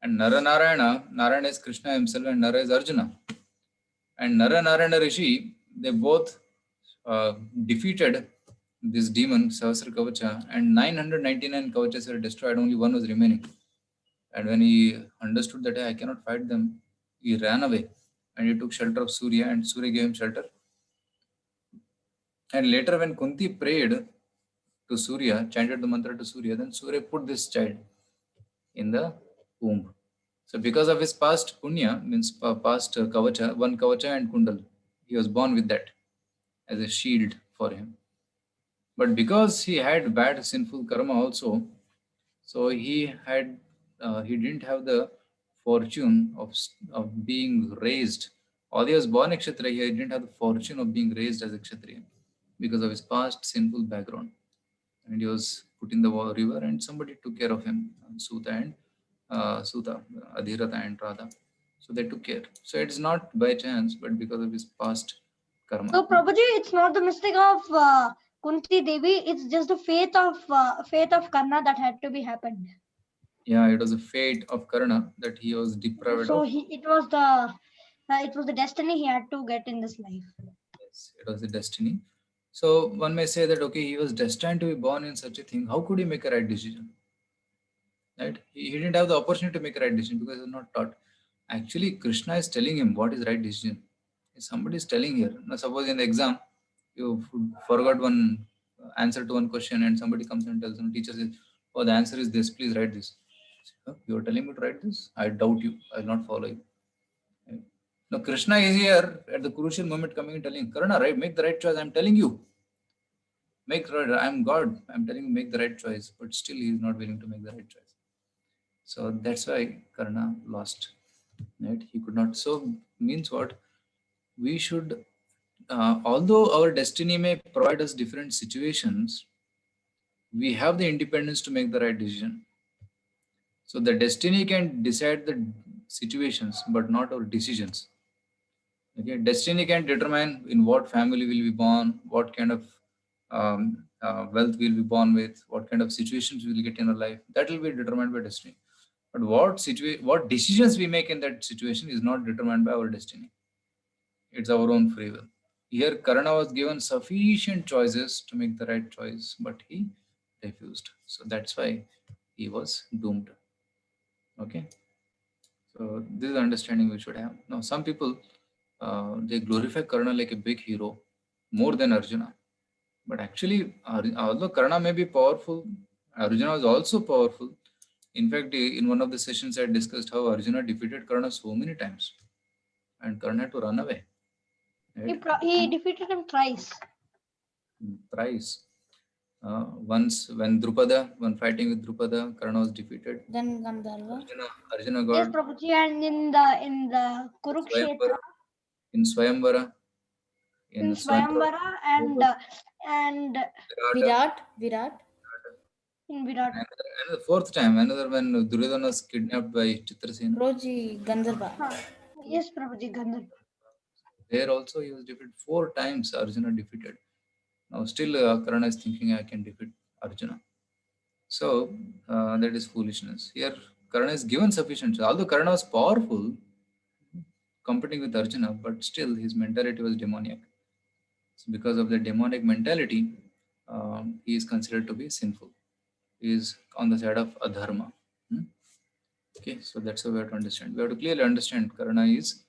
Speaker 1: And Narayana is Krishna himself, and Nara is Arjuna. And Naranarayana rishi, they both defeated this demon, Sahasra Kavacha, and 999 Kavachas were destroyed, only one was remaining. And when he understood that I cannot fight them, he ran away and he took shelter of Surya, and Surya gave him shelter. And later, when Kunti prayed to Surya, chanted the mantra to Surya, then Surya put this child in the womb. So because of his past punya, means past Kavacha, one Kavacha and Kundal, he was born with that as a shield for him. But because he had bad sinful karma also, so he didn't have the fortune of being raised. Although he was born a Kshatriya, he didn't have the fortune of being raised as a Kshatriya because of his past sinful background. And he was put in the river, and somebody took care of him, Suta, Adhirata and Radha. So they took care. So it's not by chance, but because of his past karma.
Speaker 8: So Prabhuji, it's not the mistake of Kunti Devi. It's just the fate of Karna that had to be happened.
Speaker 1: Yeah, it was a fate of Karna that he was deprived
Speaker 8: So
Speaker 1: of.
Speaker 8: it was the destiny he had to get in this life.
Speaker 1: Yes, it was the destiny. So one may say that, okay, he was destined to be born in such a thing. How could he make a right decision? Right? He didn't have the opportunity to make a right decision because he was not taught. Actually, Krishna is telling him what is right decision. If somebody is telling here, now suppose in the exam, you forgot one answer to one question, and somebody comes and tells him, teacher says, oh, the answer is this, please write this. You are telling me to write this? I doubt you. I will not follow you. Right? Now, Krishna is here at the crucial moment coming and telling, Karna, right, make the right choice. I am telling you. I am God. I am telling you, make the right choice. But still, he is not willing to make the right choice. So that's why Karna lost. Right? He could not. So means what? We should, although our destiny may provide us different situations, we have the independence to make the right decision. So the destiny can decide the situations, but not our decisions. Okay, destiny can determine in what family will be born, what kind of wealth we'll be born with, what kind of situations we will get in our life. That will be determined by destiny. But what decisions we make in that situation is not determined by our destiny. It's our own free will. Here, Karna was given sufficient choices to make the right choice, but he refused. So that's why he was doomed. Okay. So this is the understanding we should have. Now, some people they glorify Karna like a big hero, more than Arjuna. But actually, although Karna may be powerful, Arjuna was also powerful. In fact, in one of the sessions, I discussed how Arjuna defeated Karna so many times, and Karna had to run away. Right?
Speaker 8: He defeated him thrice.
Speaker 1: Thrice. Once when fighting with Drupada, Karna was defeated.
Speaker 12: Then Gandharva.
Speaker 1: Arjuna
Speaker 8: Yes,
Speaker 1: got
Speaker 8: Prabhuji, and in the Kurukshetra,
Speaker 1: in Swayamvara.
Speaker 8: in Swayamvara and
Speaker 12: Virat.
Speaker 8: in Virat.
Speaker 1: And the fourth time, another when Duryodhana was kidnapped by Chitrasena.
Speaker 12: Roji Gandharva.
Speaker 8: Yes, Prabhuji, Gandharva.
Speaker 1: There also he was defeated 4 times. Arjuna defeated. Now still Karna is thinking I can defeat Arjuna. So that is foolishness. Here Karna is given sufficient. Although Karna was powerful, competing with Arjuna, but still his mentality was demoniac. So because of the demonic mentality, he is considered to be sinful. He is on the side of adharma. Okay, so that's how we have to understand. We have to clearly understand Karna is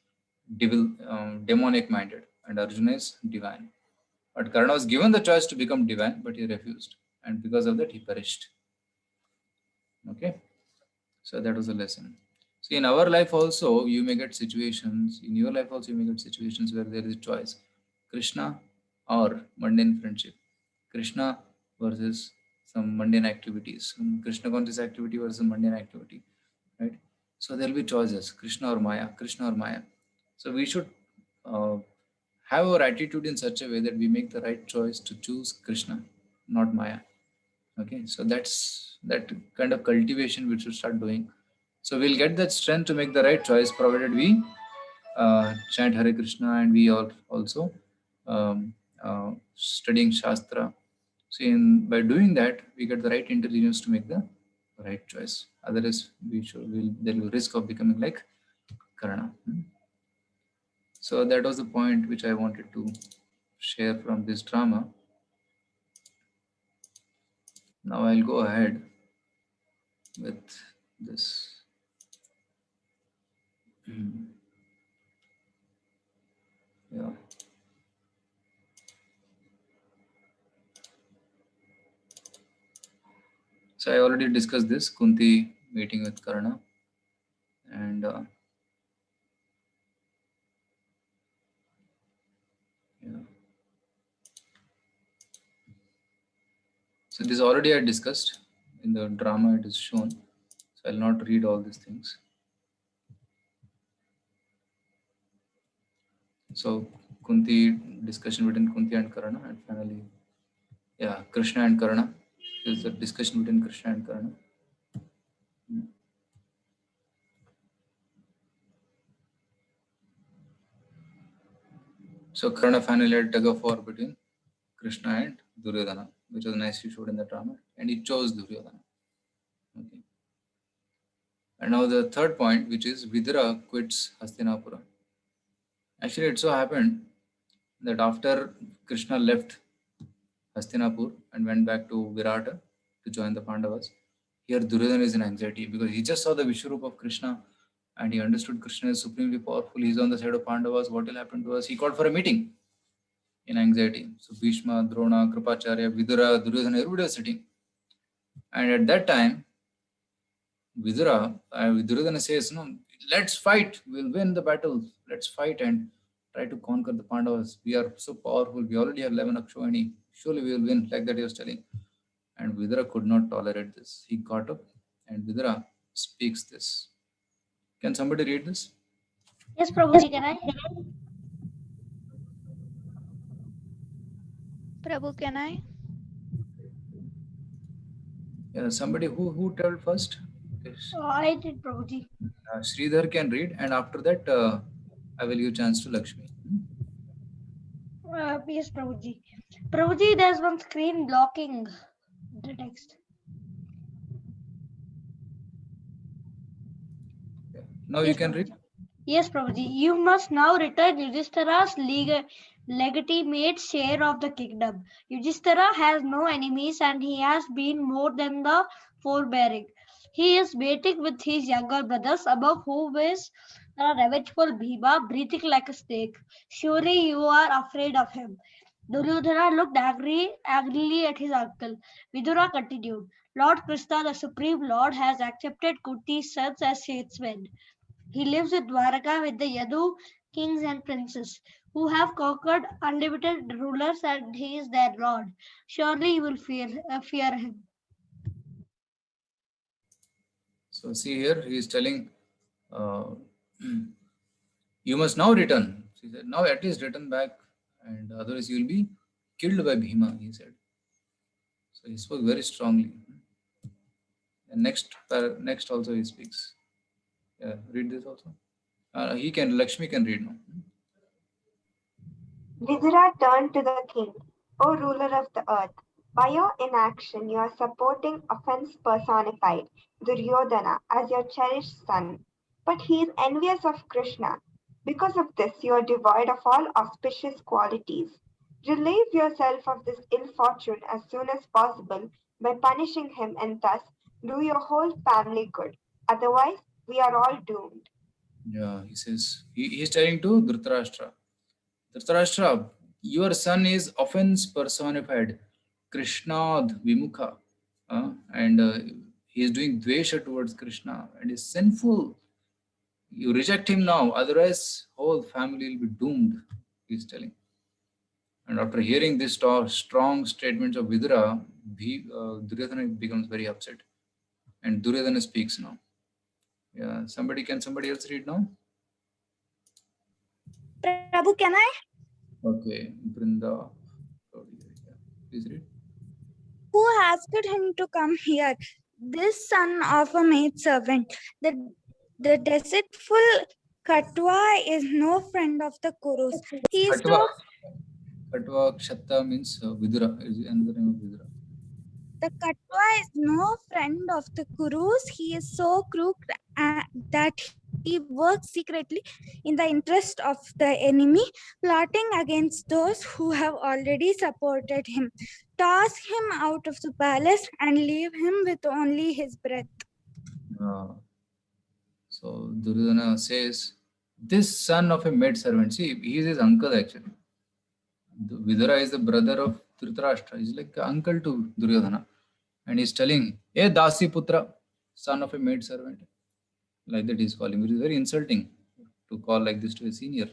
Speaker 1: devil, demonic minded, and Arjuna is divine. But Karna was given the choice to become divine, but he refused, and because of that, he perished. Okay, so that was a lesson. So in our life also, you may get situations. In your life also, you may get situations where there is a choice: Krishna or mundane friendship, Krishna versus some mundane activities, Krishna conscious activity versus mundane activity, right? So there will be choices: Krishna or Maya, Krishna or Maya. So we should have our attitude in such a way that we make the right choice to choose Krishna, not Maya. Okay, so that's that kind of cultivation we should start doing. So we'll get that strength to make the right choice, provided we chant Hare Krishna and we are also studying Shastra. So by doing that, we get the right intelligence to make the right choice. Otherwise, there will be risk of becoming like Karna. So that was the point which I wanted to share from this drama. Now I'll go ahead with this. Yeah. So I already discussed this Kunti meeting with Karna, and so this already I discussed in the drama. It is shown, so I'll not read all these things. So Kunti, discussion between Kunti and Karna, and finally, yeah, Krishna and Karna. This is a discussion between Krishna and Karna. So Karna finally had tug of war between Krishna and Duryodhana, which was nicely showed in the drama, and he chose Duryodhana. Okay. And now the third point, which is Vidura quits Hastinapura. Actually, it so happened that after Krishna left Hastinapur and went back to Virata to join the Pandavas, here Duryodhana is in anxiety because he just saw the Vishwarup of Krishna and he understood Krishna is supremely powerful. He's on the side of Pandavas. What will happen to us? He called for a meeting in anxiety. So Bhishma, Drona, Kripacharya, Vidura, Duryodhana, everybody was sitting. And at that time, Duryodhana says, no, let's fight. We'll win the battle. Let's fight and try to conquer the Pandavas. We are so powerful. We already have 11 Akshayani. Surely we will win, like that he was telling. And Vidura could not tolerate this. He got up and Vidura speaks this. Can somebody read this?
Speaker 8: Yes, Prabhuji, can I?
Speaker 2: Prabhu, can I?
Speaker 1: Yeah, somebody who told first? Yes.
Speaker 8: I did, Prabhuji.
Speaker 1: Sridhar can read, and after that, I will give chance to Lakshmi.
Speaker 8: Yes, Prabhuji. Prabhuji, there's one screen blocking the text.
Speaker 1: Now you can read.
Speaker 8: Yes, Prabhuji. You must now return Yudhishthira's legitimate share of the kingdom. Yudhishthira has no enemies and he has been more than the forbearing. He is waiting with his younger brothers, above whom is the revengeful Bhima, breathing like a snake. Surely you are afraid of him. Duryodhana looked angrily at his uncle. Vidura continued, Lord Krishna, the Supreme Lord, has accepted Kunti's sons as statesmen. He lives in Dwaraka with the Yadu kings and princes, who have conquered unlimited rulers, and he is their lord. Surely you will fear him.
Speaker 1: So see here, he is telling, you must now return. He said, now at least return back, and otherwise you will be killed by Bhima, he said. So he spoke very strongly. And next also he speaks. Yeah, read this also. Lakshmi can read now.
Speaker 13: Vidura turned to the king, O ruler of the earth. By your inaction, you are supporting offense personified, Duryodhana, as your cherished son. But he is envious of Krishna. Because of this, you are devoid of all auspicious qualities. Relieve yourself of this ill fortune as soon as possible by punishing him and thus do your whole family good. Otherwise, we are all doomed.
Speaker 1: Yeah, he says, he is telling to Dhritarashtra. Dhritarashtra, your son is offense personified, Krishnad Vimukha, and he is doing dvesha towards Krishna and is sinful. You reject him now, otherwise whole family will be doomed, he is telling. And after hearing this strong statements of Vidura, Duryodhana becomes very upset. And Duryodhana speaks now. Yeah, somebody else read now?
Speaker 2: Prabhu, can I?
Speaker 1: Okay, Brinda. Please read.
Speaker 2: Who asked him to come here? This son of a maidservant. The deceitful Katwa is no friend of the Kurus. He is
Speaker 1: Katwa Kshatta means Vidura, is another name of Vidura.
Speaker 2: The Katwa is no friend of the Kurus. He is so crooked that he works secretly in the interest of the enemy, plotting against those who have already supported him. Toss him out of the palace and leave him with only his breath.
Speaker 1: So Duryodhana says, this son of a maidservant, see, he is his uncle actually. Vidura is the brother of Dhritarashtra. He's like uncle to Duryodhana. And he's telling, hey, Dasi Putra, son of a maidservant. Like that he's calling. It is very insulting to call like this to a senior,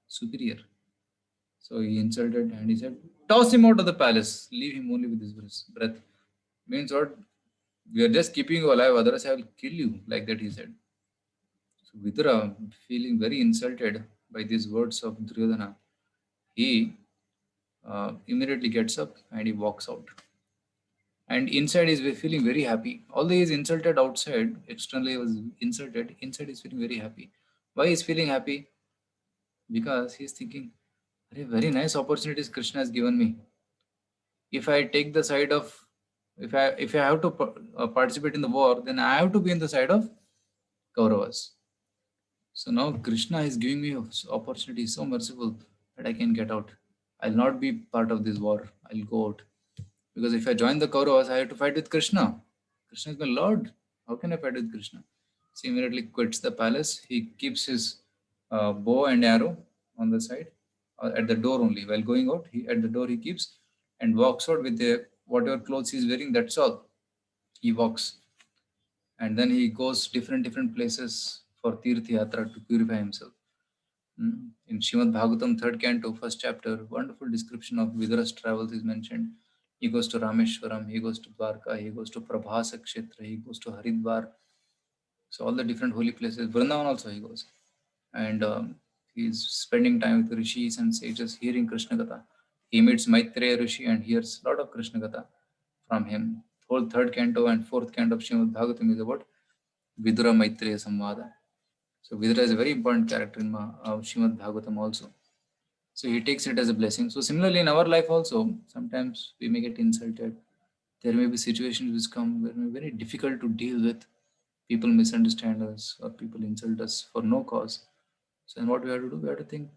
Speaker 1: superior. So he insulted and he said, toss him out of the palace. Leave him only with his breath. Means what? We are just keeping you alive, otherwise I will kill you. Like that he said. So Vidura, feeling very insulted by these words of Duryodhana, he immediately gets up and he walks out. And inside he's feeling very happy. Although he is insulted outside, externally he was insulted, inside he's feeling very happy. Why he's feeling happy? Because he's thinking, very nice opportunities Krishna has given me. If I take the side of, if I have to participate in the war, then I have to be in the side of Kauravas. So now Krishna is giving me opportunity so merciful that I can get out. I'll not be part of this war. I'll go out. Because if I join the Kauravas, I have to fight with Krishna. Krishna is my Lord. How can I fight with Krishna? So he immediately quits the palace. He keeps his bow and arrow on the side, at the door only. While going out, at the door he keeps and walks out with whatever clothes he's wearing. That's all. He walks. And then he goes different places for Tirth Yatra to purify himself. In Srimad Bhagavatam, 3rd canto, 1st chapter, wonderful description of Vidura's travels is mentioned. He goes to Rameshwaram, he goes to Dwarka, he goes to Prabhasa Kshetra, he goes to Haridwar. So all the different holy places. Vrindavan also he goes. And he's spending time with the rishis and sages, hearing Krishna Katha. He meets Maitreya Rishi and hears a lot of Krishna Katha from him. Whole 3rd canto and 4th canto of Srimad Bhagavatam is about Vidura Maitreya Samvada. So Vidura is a very important character in Srimad Bhagavatam also. So he takes it as a blessing. So similarly in our life also, sometimes we may get insulted. There may be situations which come where it's very difficult to deal with. People misunderstand us or people insult us for no cause. So then what we have to do, we have to think,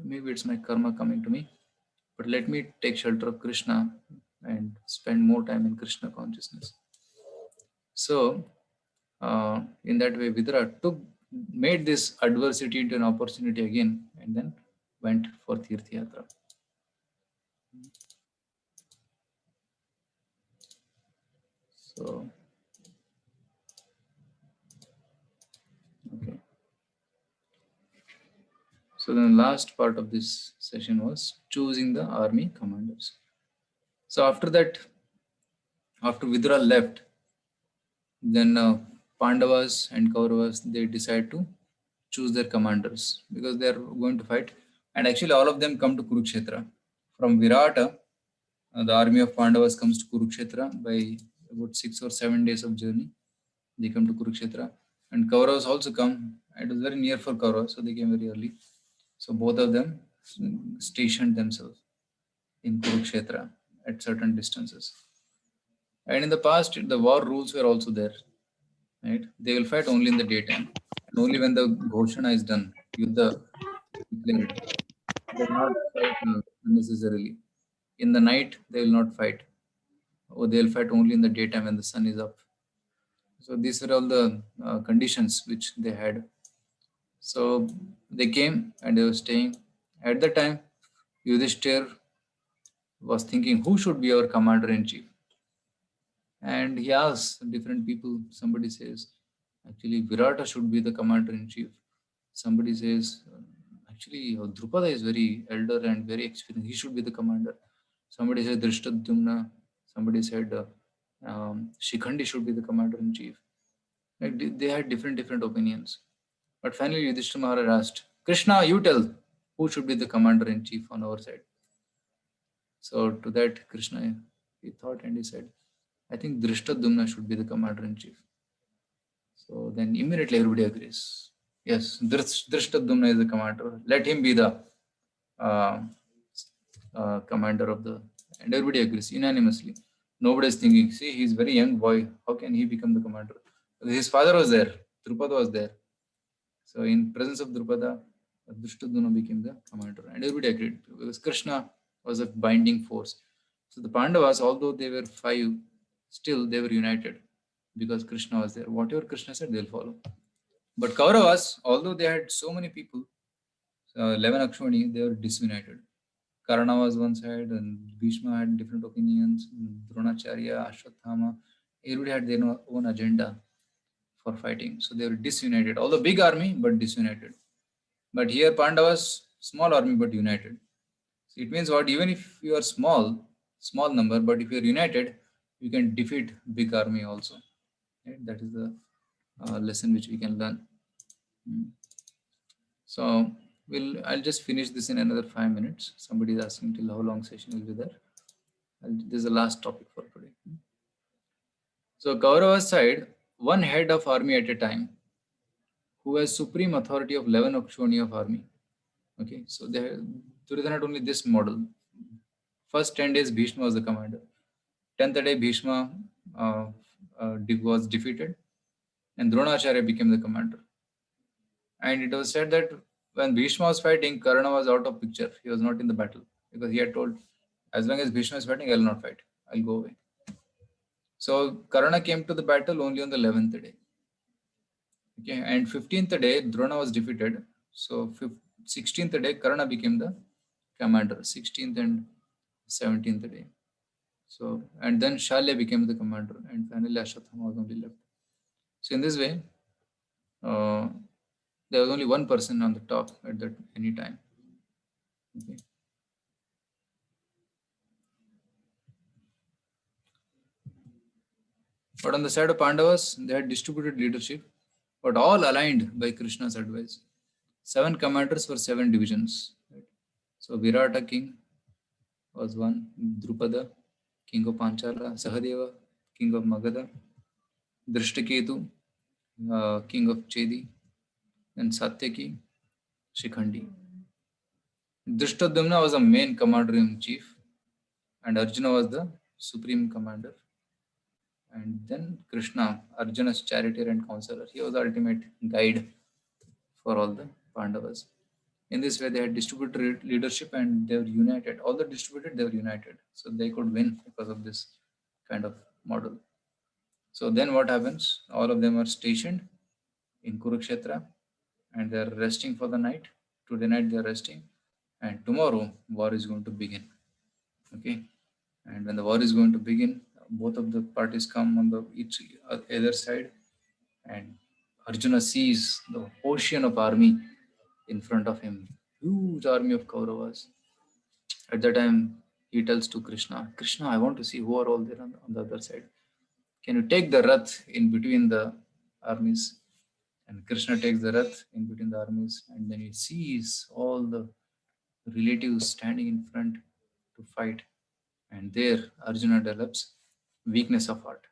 Speaker 1: maybe it's my karma coming to me, but let me take shelter of Krishna and spend more time in Krishna consciousness. So in that way, Vidura made this adversity into an opportunity again, and then went for Tirth Yatra. So, okay. So then last part of this session was choosing the army commanders. So after that, after Vidura left, then Pandavas and Kauravas, they decide to choose their commanders because they are going to fight. And actually all of them come to Kurukshetra. From Virata, the army of Pandavas comes to Kurukshetra by about 6 or 7 days of journey. They come to Kurukshetra. And Kauravas also come. It was very near for Kauravas, so they came very early. So both of them stationed themselves in Kurukshetra at certain distances. And in the past, the war rules were also there. Right? They will fight only in the daytime. And only when the Ghoshana is done, Yuddha declared. They will not fight unnecessarily. In the night, they will not fight. Or they will fight only in the daytime when the sun is up. So these were all the conditions which they had. So they came and they were staying. At the time, Yudhishthir was thinking, who should be our commander-in-chief? And he asked different people. Somebody says, actually, Virata should be the commander-in-chief. Somebody says, actually, Drupada is very elder and very experienced. He should be the commander. Somebody said Drishtadyumna. Somebody said Shikhandi should be the commander-in-chief. Like they had different opinions. But finally, Yudhishthira Maharaj asked, Krishna, you tell who should be the commander-in-chief on our side. So to that, Krishna, he thought and he said, I think Drishtadyumna should be the commander-in-chief. So then immediately everybody agrees. Yes, Drishtadyumna is the commander. Let him be the commander of the... And everybody agrees unanimously. Nobody is thinking, see, he's a very young boy. How can he become the commander? His father was there. Drupada was there. So in presence of Drupada, Drishtadyumna became the commander. And everybody agreed because Krishna was a binding force. So the Pandavas, although they were 5, still they were united because Krishna was there. Whatever Krishna said, they'll follow. But Kauravas, although they had so many people, 11 Akshvani, they were disunited. Karna was one side and Bhishma had different opinions. Dronacharya, Ashwatthama, everybody had their own agenda for fighting. So they were disunited. Although big army, but disunited. But here Pandavas, small army, but united. So it means what? Even if you are small number, but if you are united, you can defeat big army also. Right? That is the lesson which we can learn. So I'll just finish this in another 5 minutes. Somebody is asking till how long session will be there. This is the last topic for today. So Kaurava's side, one head of army at a time, who has supreme authority of 11 Akshvani of army. Okay, so Duryodhana had only this model. First 10 days Bhishma was the commander. 10th day Bhishma was defeated and Dronacharya became the commander. And it was said that when Bhishma was fighting, Karna was out of picture. He was not in the battle because he had told, as long as Bhishma is fighting, I will not fight. I'll go away. So Karna came to the battle only on the 11th day. Okay, and 15th day, Drona was defeated. So 16th day, Karna became the commander. 16th and 17th day. So, and then Shalya became the commander, and finally Ashwatthama was only left. So in this way, there was only one person on the top at that any time. Okay. But on the side of Pandavas, they had distributed leadership, but all aligned by Krishna's advice. 7 commanders for 7 divisions. Right? So Virata king was one, Drupada, king of Panchala, Sahadeva, king of Magadha, Drishtaketu, king of Chedi, and Satyaki, Shikhandi. Drishtadyumna was the main commander in chief, and Arjuna was the supreme commander. And then Krishna, Arjuna's charioteer and counselor, he was the ultimate guide for all the Pandavas. In this way, they had distributed leadership and they were united. All the distributed, they were united. So they could win because of this kind of model. So then what happens? All of them are stationed in Kurukshetra and they are resting for the night. Today night they are resting. And tomorrow, war is going to begin. Okay. And when the war is going to begin, both of the parties come on the each other side, and Arjuna sees the ocean of army in front of him, huge army of Kauravas. At that time, he tells to Krishna, Krishna, I want to see who are all there on the other side. Can you take the Rath in between the armies? And Krishna takes the Rath in between the armies, and then he sees all the relatives standing in front to fight. And there, Arjuna develops weakness of heart.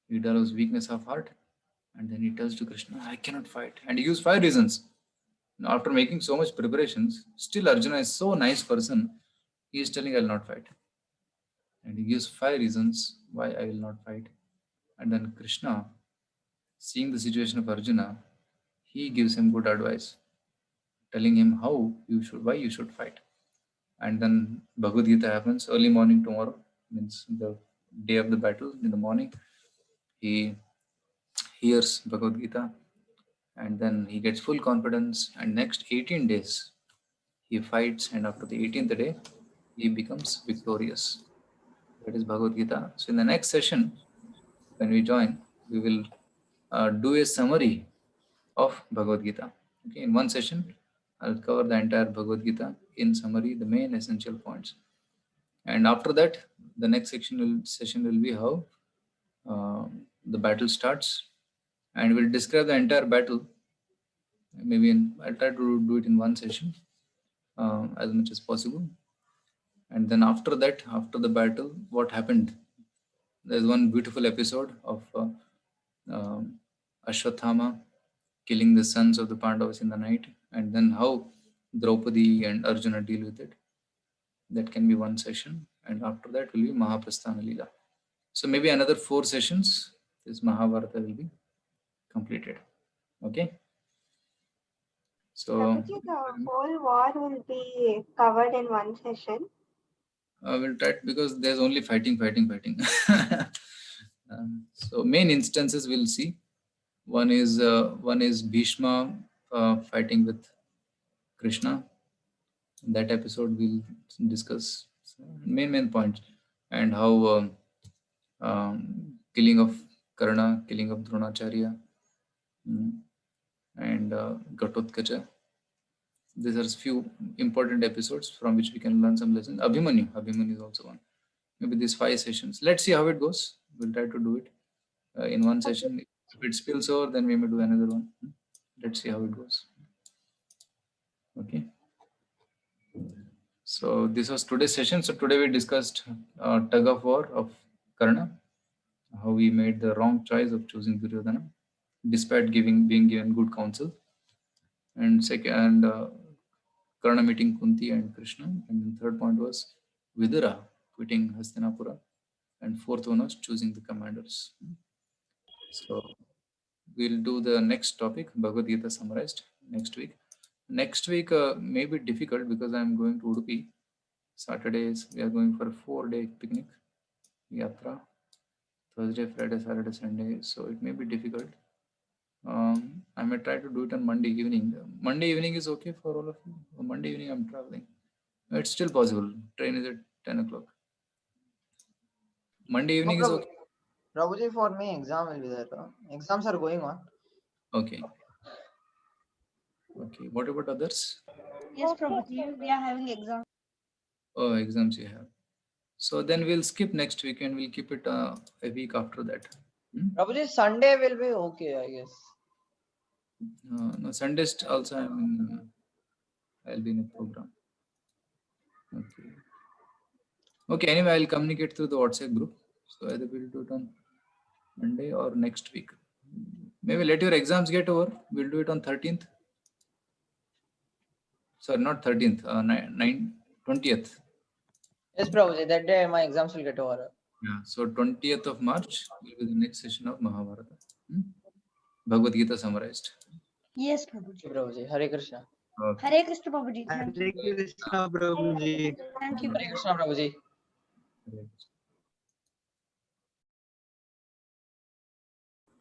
Speaker 1: He develops weakness of heart, and then he tells to Krishna, I cannot fight. And he gives 5 reasons. Now, after making so much preparations, still Arjuna is so nice person, he is telling, I will not fight. And he gives 5 reasons why I will not fight. And then Krishna, seeing the situation of Arjuna, he gives him good advice, telling him why you should fight. And then Bhagavad Gita happens early morning tomorrow, means the day of the battle. In the morning, he hears Bhagavad Gita, and then he gets full confidence, and next 18 days he fights, and after the 18th day he becomes victorious. That is Bhagavad Gita. So in the next session, when we join, we will do a summary of Bhagavad Gita. Okay, in one session, I'll cover the entire Bhagavad Gita in summary, the main essential points. And after that, the next session will be how the battle starts, and we'll describe the entire battle. Maybe I'll try to do it in one session as much as possible. And then after that, after the battle, what happened? There's one beautiful episode of Ashwathama killing the sons of the Pandavas in the night, and then how Draupadi and Arjuna deal with it. That can be one session, and after that will be Mahaprasthana Leela. So maybe another 4 sessions, this Mahabharata will be completed. Okay. So
Speaker 13: Prabhuji, the whole war will be covered in one session.
Speaker 1: we'll try because there's only fighting. So main instances we'll see. One is Bhishma fighting with Krishna. In that episode we'll discuss main points, and how killing of Karna, killing of Dronacharya, and Ghatotkacha. These are few important episodes from which we can learn some lessons. Abhimanyu is also one. Maybe these 5 sessions. Let's see how it goes. We'll try to do it in one session. If it spills over, then we may do another one. Let's see how it goes. Okay. So this was today's session. So today we discussed tug of war of Karna, how he made the wrong choice of choosing Duryodhana, despite being given good counsel. And second, Karna meeting Kunti and Krishna. And the third point was Vidura quitting Hastinapura. And fourth one was choosing the commanders. So we'll do the next topic, Bhagavad Gita summarized, next week. Next week may be difficult because I'm going to Udupi. Saturdays we are going for a 4-day picnic, Yatra. Thursday, Friday, Saturday, Sunday. So it may be difficult. I may try to do it on Monday evening. Monday evening is okay for all of you? Monday evening I'm traveling. It's still possible. Train is at 10 o'clock. Monday evening is okay.
Speaker 3: Prabhuji, for me, exam will be there. Exams are going on.
Speaker 1: Okay. Okay. What about others?
Speaker 8: Yes, Prabhuji, we are having exam.
Speaker 1: Oh, exams you have. So then we'll skip next week and we'll keep it a week after that.
Speaker 3: Prabhuji, Sunday will be okay, I guess.
Speaker 1: No, Sundays also I'll be in a program. Okay. Okay, anyway, I'll communicate through the WhatsApp group. So either we'll do it on Monday or next week. Maybe let your exams get over. We'll do it on 13th. sorry, not 13th, 20th.
Speaker 7: Yes, Prabhuji, that day my exams will get over.
Speaker 1: Yeah, so 20th of March will be the next session of Mahabharata. Bhagavad Gita summarized.
Speaker 8: Yes, Prabhuji.
Speaker 7: Prabhuji, Hare Krishna.
Speaker 1: Okay.
Speaker 8: Hare Krishna, Prabhuji.
Speaker 11: Hare
Speaker 8: Thank you.
Speaker 11: Krishna, Prabhuji.
Speaker 8: Thank you.
Speaker 7: Hare Krishna, Prabhuji.
Speaker 1: Hare Krishna.